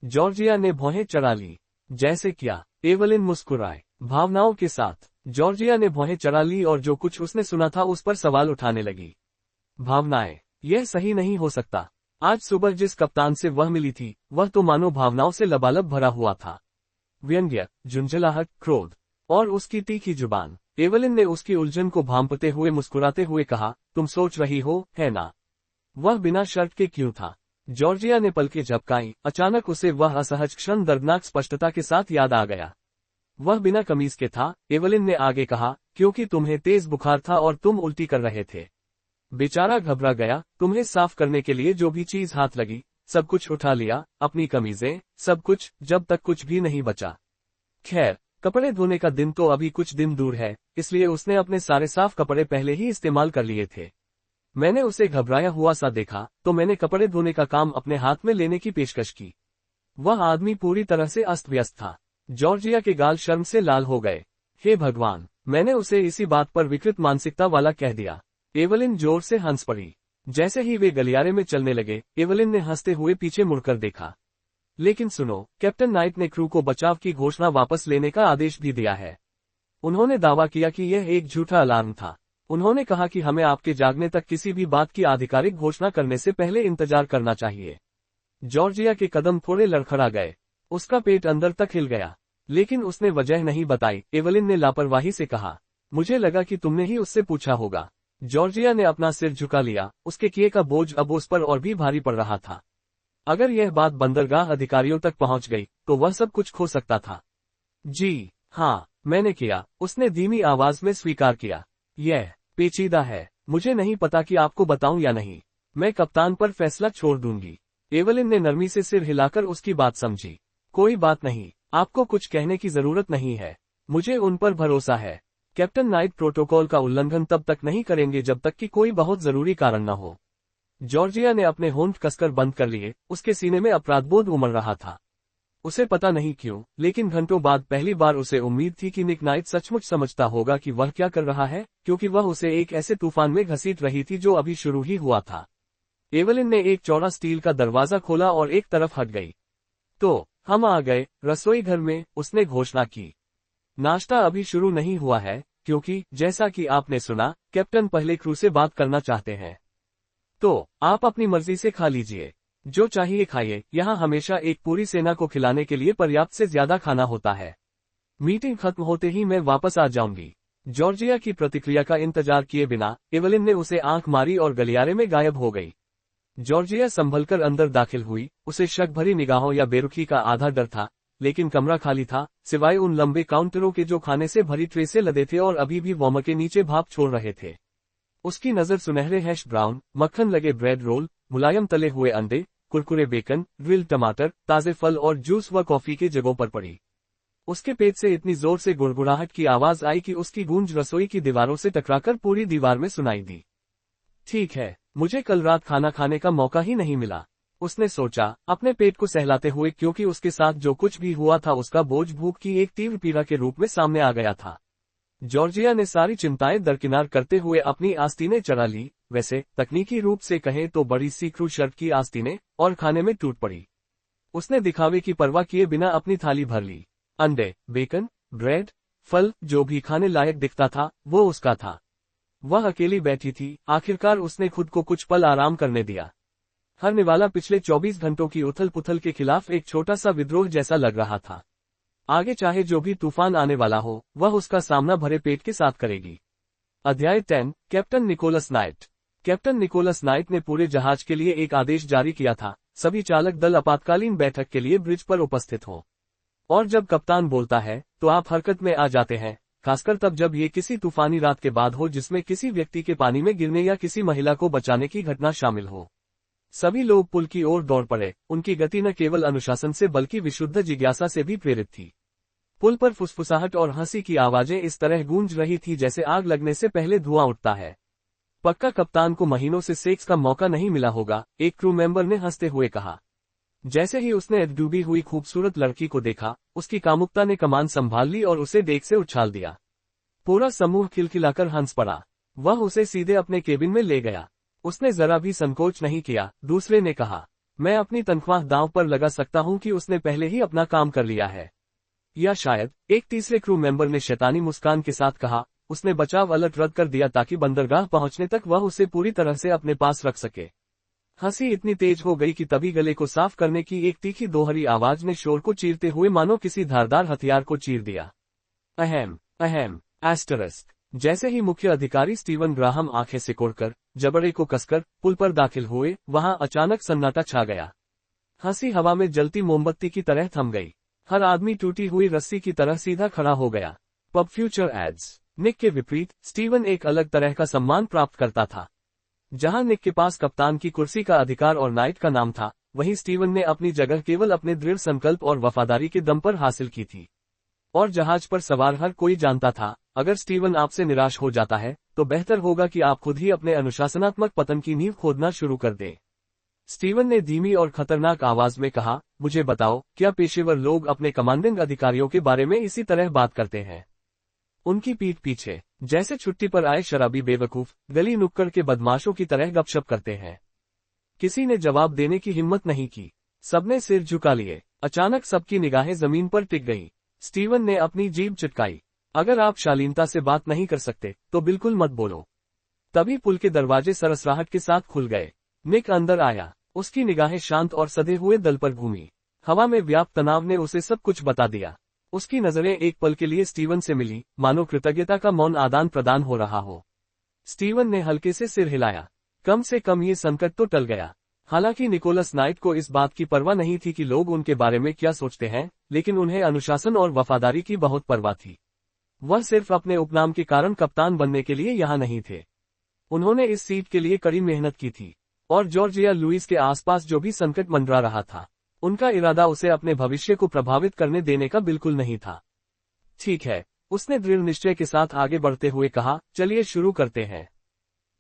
Speaker 1: जॉर्जिया ने भौहें चढ़ा ली। जैसे क्या? एवलिन मुस्कुराए। भावनाओं के साथ। जॉर्जिया ने भौहें चढ़ा ली और जो कुछ उसने सुना था उस पर सवाल उठाने लगी। भावनाएं? यह सही नहीं हो सकता। आज सुबह जिस कप्तान से वह मिली थी, वह तो मानो भावनाओं से लबालब भरा हुआ था। व्यंग्य, झुंझलाहट, क्रोध और उसकी तीखी जुबान। एवलिन ने उसकी उलझन को भांपते हुए मुस्कुराते हुए कहा, तुम सोच रही हो, है ना? वह बिना शर्त के क्यों था? जॉर्जिया ने पलकें झपकाई। अचानक उसे वह असहज क्षण दर्दनाक स्पष्टता के साथ याद आ गया। वह बिना कमीज के था, एवलिन ने आगे कहा, क्योंकि तुम्हें तेज बुखार था और तुम उल्टी कर रहे थे। बेचारा घबरा गया। तुम्हें साफ करने के लिए जो भी चीज हाथ लगी, सब कुछ उठा लिया, अपनी कमीजें, सब कुछ, जब तक कुछ भी नहीं बचा। खैर, कपड़े धोने का दिन तो अभी कुछ दिन दूर है, इसलिए उसने अपने सारे साफ कपड़े पहले ही इस्तेमाल कर लिए थे। मैंने उसे घबराया हुआ सा देखा, तो मैंने कपड़े धोने का काम अपने हाथ में लेने की पेशकश की। वह आदमी पूरी तरह से अस्त व्यस्त था। जॉर्जिया के गाल शर्म से लाल हो गए। हे भगवान, मैंने उसे इसी बात पर विकृत मानसिकता वाला कह दिया। एवलिन जोर से हंस पड़ी। जैसे ही वे गलियारे में चलने लगे, एवलिन ने हंसते हुए पीछे मुड़कर देखा। लेकिन सुनो, कैप्टन नाइट ने क्रू को बचाव की घोषणा वापस लेने का आदेश भी दिया है। उन्होंने दावा किया कि यह एक झूठा अलार्म था। उन्होंने कहा कि हमें आपके जागने तक किसी भी बात की आधिकारिक घोषणा करने से पहले इंतजार करना चाहिए। जॉर्जिया के कदम थोड़े लड़खड़ा गए। उसका पेट अंदर तक हिल गया। लेकिन उसने वजह नहीं बताई। एवलिन ने लापरवाही से कहा, मुझे लगा कि तुमने ही उससे पूछा होगा। जॉर्जिया ने अपना सिर झुका लिया। उसके किए का बोझ अब उस पर और भी भारी पड़ रहा था। अगर यह बात बंदरगाह अधिकारियों तक पहुंच गई, तो वह सब कुछ खो सकता था। जी हाँ, मैंने किया, उसने धीमी आवाज में स्वीकार किया। यह पेचीदा है। मुझे नहीं पता कि आपको बताऊं या नहीं। मैं कप्तान पर फैसला छोड़ दूंगी। एवलिन ने नरमी से सिर हिलाकर उसकी बात समझी। कोई बात नहीं, आपको कुछ कहने की जरूरत नहीं है। मुझे उन पर भरोसा है। कैप्टन नाइट प्रोटोकॉल का उल्लंघन तब तक नहीं करेंगे जब तक कि कोई बहुत जरूरी कारण न हो। जॉर्जिया ने अपने होंठ कसकर बंद कर लिए। उसके सीने में अपराधबोध उमड़ रहा था। उसे पता नहीं क्यों, लेकिन घंटों बाद पहली बार उसे उम्मीद थी कि निक नाइट सचमुच समझता होगा कि वह क्या कर रहा है, क्योंकि वह उसे एक ऐसे तूफान में घसीट रही थी जो अभी शुरू ही हुआ था। एवलिन ने एक चौड़ा स्टील का दरवाजा खोला और एक तरफ हट गई। तो हम आ गए रसोई घर में, उसने घोषणा की। नाश्ता अभी शुरू नहीं हुआ है, क्योंकि जैसा कि आपने सुना, कैप्टन पहले क्रू से बात करना चाहते हैं। तो आप अपनी मर्जी से खा लीजिए, जो चाहिए खाइए। यहाँ हमेशा एक पूरी सेना को खिलाने के लिए पर्याप्त से ज्यादा खाना होता है। मीटिंग खत्म होते ही मैं वापस आ जाऊंगी। जॉर्जिया की प्रतिक्रिया का इंतजार किए बिना एवलिन ने उसे आंख मारी और गलियारे में गायब हो गई। जॉर्जिया संभलकर अंदर दाखिल हुई। उसे शक भरी निगाहों या बेरुखी का आधा डर था, लेकिन कमरा खाली था, सिवाय उन लंबे काउंटरों के जो खाने से भरी ट्रे से लदे थे और अभी भी वॉर्मर के नीचे भाप छोड़ रहे थे। उसकी नजर सुनहरे हैश ब्राउन, मक्खन लगे ब्रेड रोल, मुलायम तले हुए अंडे, कुरकुरे बेकन, ग्रिल्ड टमाटर, ताजे फल और जूस व कॉफी के जगहों पर पड़ी। उसके पेट से इतनी जोर से गुड़गुड़ाहट की आवाज आई कि उसकी गूंज रसोई की दीवारों से टकराकर पूरी दीवार में सुनाई दी। ठीक है, मुझे कल रात खाना खाने का मौका ही नहीं मिला, उसने सोचा, अपने पेट को सहलाते हुए, क्योंकि उसके साथ जो कुछ भी हुआ था उसका बोझ भूख की एक तीव्र पीड़ा के रूप में सामने आ गया था। जॉर्जिया ने सारी चिंताएं दरकिनार करते हुए अपनी आस्तीनें चढ़ा ली। वैसे तकनीकी रूप से कहें तो बड़ी सी क्रू शर्ट की आस्तीनें, और खाने में टूट पड़ी। उसने दिखावे की परवाह किए बिना अपनी थाली भर ली। अंडे, बेकन, ब्रेड, फल, जो भी खाने लायक दिखता था वो उसका था। वह अकेली बैठी थी। आखिरकार उसने खुद को कुछ पल आराम करने दिया। हर निवाला पिछले 24 घंटों की उथल पुथल के खिलाफ एक छोटा सा विद्रोह जैसा लग रहा था। आगे चाहे जो भी तूफान आने वाला हो, वह उसका सामना भरे पेट के साथ करेगी। अध्याय 10, Captain Nicholas Knight. Captain Nicholas Knight ने पूरे जहाज के लिए एक आदेश जारी किया था, सभी चालक दल आपातकालीन बैठक के लिए ब्रिज पर उपस्थित हो। और जब कप्तान बोलता है तो आप हरकत में आ जाते हैं, खासकर तब जब ये किसी तूफानी रात के बाद हो जिसमें किसी व्यक्ति के पानी में गिरने या किसी महिला को बचाने की घटना शामिल हो। सभी लोग पुल की ओर दौड़ पड़े। उनकी गति न केवल अनुशासन से बल्कि विशुद्ध जिज्ञासा से भी प्रेरित थी। पुल पर फुसफुसाहट और हंसी की आवाजें इस तरह गूंज रही थी जैसे आग लगने से पहले धुआं उठता है। पक्का कप्तान को महीनों से सेक्स का मौका नहीं मिला होगा, एक क्रू मेंबर ने हंसते हुए कहा। जैसे ही उसने डूबी हुई खूबसूरत लड़की को देखा, उसकी कामुकता ने कमान संभाल ली और उसे डेक से उछाल दिया। पूरा समूह खिलखिलाकर हंस पड़ा। वह उसे सीधे अपने केबिन में ले गया। उसने जरा भी संकोच नहीं किया। दूसरे ने कहा, मैं अपनी तनख्वाह दांव पर लगा सकता हूं कि उसने पहले ही अपना काम कर लिया है। या शायद, एक तीसरे क्रू मेंबर ने शैतानी मुस्कान के साथ कहा, उसने बचाव अलर्ट रद्द कर दिया ताकि बंदरगाह पहुंचने तक वह उसे पूरी तरह से अपने पास रख सके। हंसी इतनी तेज हो गई कि तभी गले को साफ करने की एक तीखी दोहरी आवाज ने शोर को चीरते हुए मानो किसी धारदार हथियार को चीर दिया। अहम अहम एस्टरिस्क। जैसे ही मुख्य अधिकारी स्टीवन ग्राहम आंखें सिकोड़कर, जबड़े को कसकर पुल पर दाखिल हुए, वहां अचानक सन्नाटा छा गया। हंसी हवा में जलती मोमबत्ती की तरह थम गई। हर आदमी टूटी हुई रस्सी की तरह सीधा खड़ा हो गया। Pub Future ads. निक के विपरीत, स्टीवन एक अलग तरह का सम्मान प्राप्त करता था। जहां निक के पास कप्तान की कुर्सी का अधिकार और नाइट का नाम था, वहीं स्टीवन ने अपनी जगह केवल अपने दृढ़ संकल्प और वफादारी के दम पर हासिल की थी। और जहाज पर सवार हर कोई जानता था, अगर स्टीवन आपसे निराश हो जाता है, तो बेहतर होगा कि आप खुद ही अपने अनुशासनात्मक पतन की नींव खोदना शुरू कर दें। स्टीवन ने धीमी और खतरनाक आवाज में कहा, मुझे बताओ, क्या पेशेवर लोग अपने कमांडिंग अधिकारियों के बारे में इसी तरह बात करते हैं? उनकी पीठ पीछे, जैसे छुट्टी पर आए शराबी बेवकूफ, गली नुक्कड़ के बदमाशों की तरह गपशप करते हैं। किसी ने जवाब देने की हिम्मत नहीं की। सबने सिर झुका लिए। अचानक सबकी निगाहें जमीन पर टिक गईं। स्टीवन ने अपनी जीभ चिटकाई। अगर आप शालीनता से बात नहीं कर सकते, तो बिल्कुल मत बोलो। तभी पुल के दरवाजे सरसराहट के साथ खुल गए। निक अंदर आया। उसकी निगाहें शांत और सधे हुए दल पर घूमी। हवा में व्याप्त तनाव ने उसे सब कुछ बता दिया। उसकी नजरें एक पल के लिए स्टीवन से मिली, मानो कृतज्ञता का मौन आदान प्रदान हो रहा हो। स्टीवन ने हल्के से सिर हिलाया। कम से कम ये संकट तो टल गया। हालांकि निकोलस नाइट को इस बात की परवाह नहीं थी कि लोग उनके बारे में क्या सोचते हैं, लेकिन उन्हें अनुशासन और वफादारी की बहुत परवाह थी। वह सिर्फ अपने उपनाम के कारण कप्तान बनने के लिए यहाँ नहीं थे। उन्होंने इस सीट के लिए कड़ी मेहनत की थी। और जॉर्जिया लुइस के आसपास जो भी संकट मंडरा रहा था, उनका इरादा उसे अपने भविष्य को प्रभावित करने देने का बिल्कुल नहीं था। ठीक है, उसने दृढ़ निश्चय के साथ आगे बढ़ते हुए कहा, चलिए शुरू करते हैं।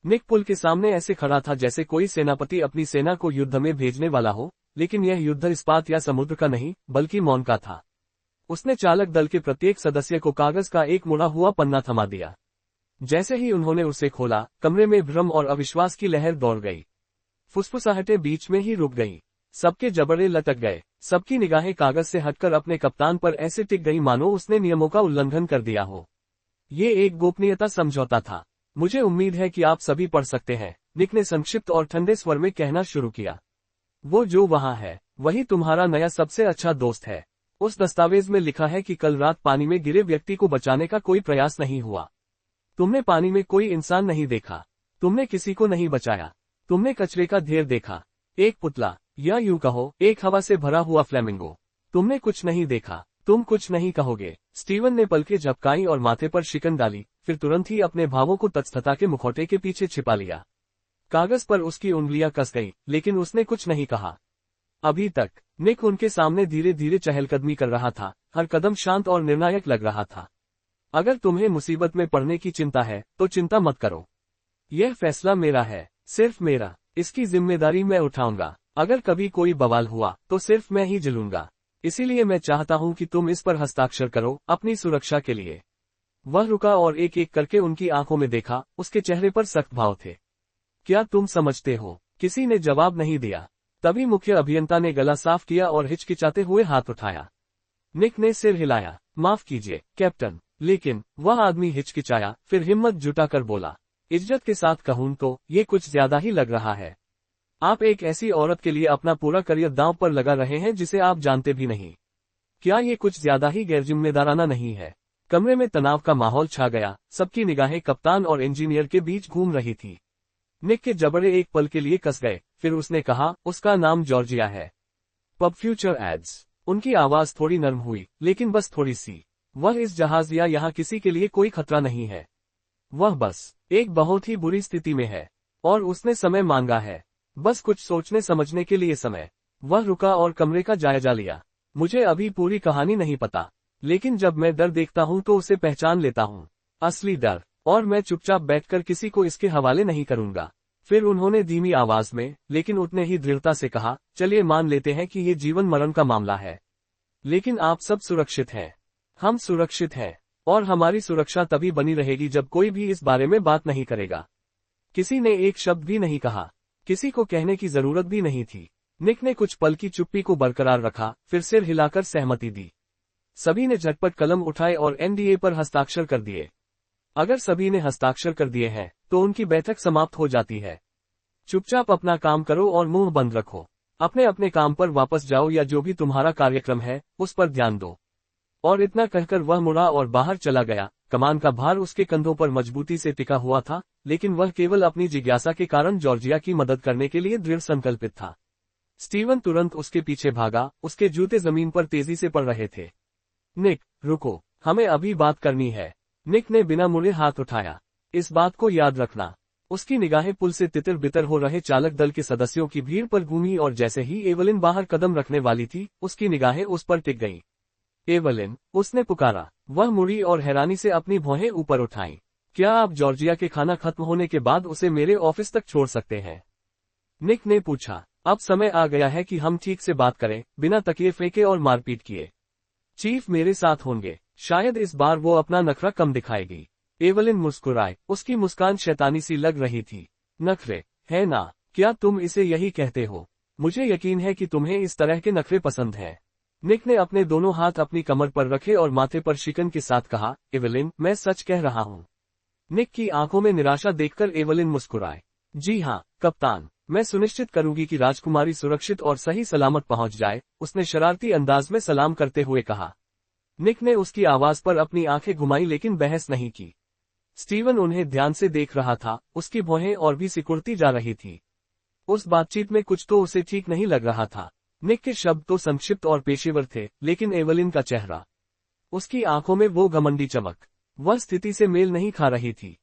Speaker 1: निक पुल के सामने ऐसे खड़ा था जैसे कोई सेनापति अपनी सेना को युद्ध में भेजने वाला हो, लेकिन यह युद्ध इस्पात या समुद्र का नहीं, बल्कि मौन का था। उसने चालक दल के प्रत्येक सदस्य को कागज का एक मुड़ा हुआ पन्ना थमा दिया। जैसे ही उन्होंने उसे खोला, कमरे में भ्रम और अविश्वास की लहर दौड़ गई। फुसफुसाहटें बीच में ही रुक गईं। सबके जबड़े लटक गए। सबकी निगाहें कागज से हटकर अपने कप्तान पर ऐसे टिक गई मानो उसने नियमों का उल्लंघन कर दिया हो। ये एक गोपनीयता समझौता था। मुझे उम्मीद है कि आप सभी पढ़ सकते हैं, निक ने संक्षिप्त और ठंडे स्वर में कहना शुरू किया। वो जो वहां है, वही तुम्हारा नया सबसे अच्छा दोस्त है। उस दस्तावेज में लिखा है कि कल रात पानी में गिरे व्यक्ति को बचाने का कोई प्रयास नहीं हुआ। तुमने पानी में कोई इंसान नहीं देखा। तुमने किसी को नहीं बचाया। तुमने कचरे का ढेर देखा, एक पुतला, या यूं कहो, एक हवा से भरा हुआ फ्लेमिंगो। तुमने कुछ नहीं देखा, तुम कुछ नहीं कहोगे। स्टीवन ने पलकें झपकाई और माथे पर शिकन डाली, फिर तुरंत ही अपने भावों को तत्स्थता के मुखौटे के पीछे छिपा लिया। कागज पर उसकी उंगलियां कस गईं, लेकिन उसने कुछ नहीं कहा। अभी तक निक उनके सामने धीरे धीरे चहलकदमी कर रहा था, हर कदम शांत और निर्णायक लग रहा था। अगर तुम्हें मुसीबत में पड़ने की चिंता है, तो चिंता मत करो। यह फैसला मेरा है, सिर्फ मेरा। इसकी जिम्मेदारी मैं उठाऊंगा। अगर कभी कोई बवाल हुआ, तो सिर्फ मैं ही झेलूंगा। इसीलिए मैं चाहता हूं कि तुम इस पर हस्ताक्षर करो, अपनी सुरक्षा के लिए। वह रुका और एक एक करके उनकी आंखों में देखा। उसके चेहरे पर सख्त भाव थे। क्या तुम समझते हो? किसी ने जवाब नहीं दिया। तभी मुख्य अभियंता ने गला साफ किया और हिचकिचाते हुए हाथ उठाया। निक ने सिर हिलाया। माफ कीजिए, कैप्टन। लेकिन वह आदमी हिचकिचाया, फिर हिम्मत जुटाकर बोला, इज्जत के साथ कहूं तो ये कुछ ज्यादा ही लग रहा है। आप एक ऐसी औरत के लिए अपना पूरा करियर दांव पर लगा रहे हैं जिसे आप जानते भी नहीं। क्या ये कुछ ज्यादा ही गैरजिम्मेदाराना नहीं है? कमरे में तनाव का माहौल छा गया, सबकी निगाहें कप्तान और इंजीनियर के बीच घूम रही थी। निक के जबड़े एक पल के लिए कस गए, फिर उसने कहा, उसका नाम जॉर्जिया है। Pub Future ads. उनकी आवाज थोड़ी नरम हुई, लेकिन बस थोड़ी सी। वह इस जहाज या यहाँ किसी के लिए कोई खतरा नहीं है। वह बस एक बहुत ही बुरी स्थिति में है, और उसने समय मांगा है, बस कुछ सोचने समझने के लिए समय। वह रुका और कमरे का जायजा लिया। मुझे अभी पूरी कहानी नहीं पता, लेकिन जब मैं डर देखता हूँ तो उसे पहचान लेता हूँ, असली डर, और मैं चुपचाप बैठकर किसी को इसके हवाले नहीं करूंगा। फिर उन्होंने धीमी आवाज में, लेकिन उतने ही दृढ़ता से कहा, चलिए मान लेते हैं कि ये जीवन मरण का मामला है, लेकिन आप सब सुरक्षित हैं। हम सुरक्षित हैं, और हमारी सुरक्षा तभी बनी रहेगी जब कोई भी इस बारे में बात नहीं करेगा। किसी ने एक शब्द भी नहीं कहा, किसी को कहने की जरूरत भी नहीं थी। निक ने कुछ पल की चुप्पी को बरकरार रखा, फिर सिर हिलाकर सहमति दी। सभी ने झटपट कलम उठाए और एनडीए पर हस्ताक्षर कर दिए। अगर सभी ने हस्ताक्षर कर दिए हैं, तो उनकी बैठक समाप्त हो जाती है। चुपचाप अपना काम करो और मुंह बंद रखो। अपने अपने काम पर वापस जाओ या जो भी तुम्हारा कार्यक्रम है, उस पर ध्यान दो। और इतना कहकर वह मुड़ा और बाहर चला गया। कमान का भार उसके कंधों पर मजबूती से टिका हुआ था, लेकिन वह केवल अपनी जिज्ञासा के कारण जॉर्जिया की मदद करने के लिए दृढ़ संकल्पित था। स्टीवन तुरंत उसके पीछे भागा, उसके जूते जमीन पर तेजी से पड़ रहे थे। निक, रुको, हमें अभी बात करनी है। निक ने बिना मुड़े हाथ उठाया। इस बात को याद रखना। उसकी निगाहें पुल से तितर बितर हो रहे चालक दल के सदस्यों की भीड़ पर घूमी और जैसे ही एवलिन बाहर कदम रखने वाली थी, उसकी निगाहें उस पर टिक गईं। एवलिन, उसने पुकारा। वह मुड़ी और हैरानी से अपनी भौहें ऊपर उठाईं। क्या आप जॉर्जिया के खाना खत्म होने के बाद उसे मेरे ऑफिस तक छोड़ सकते हैं? निक ने पूछा। अब समय आ गया है कि हम ठीक से बात करें, बिना तकिए फेंके और मारपीट किए। चीफ मेरे साथ होंगे, शायद इस बार वो अपना नखरा कम दिखाएगी। एवलिन मुस्कुराए, उसकी मुस्कान शैतानी सी लग रही थी। नखरे, है ना? क्या तुम इसे यही कहते हो? मुझे यकीन है कि तुम्हें इस तरह के नखरे पसंद हैं। निक ने अपने दोनों हाथ अपनी कमर पर रखे और माथे पर शिकन के साथ कहा, एवलिन, मैं सच कह रहा हूँ। निक की आंखों में निराशा देखकर एवलिन मुस्कुराए। जी हाँ, कप्तान, मैं सुनिश्चित करूंगी कि राजकुमारी सुरक्षित और सही सलामत पहुंच जाए, उसने शरारती अंदाज में सलाम करते हुए कहा। निक ने उसकी आवाज पर अपनी आंखें घुमाई लेकिन बहस नहीं की। स्टीवन उन्हें ध्यान से देख रहा था, उसकी भौहें और भी सिकुड़ती जा रही थी। उस बातचीत में कुछ तो उसे ठीक नहीं लग रहा था। निक के शब्द तो संक्षिप्त और पेशेवर थे, लेकिन एवलिन का चेहरा, उसकी आंखों में वो घमंडी चमक, वह स्थिति से मेल नहीं खा रही थी।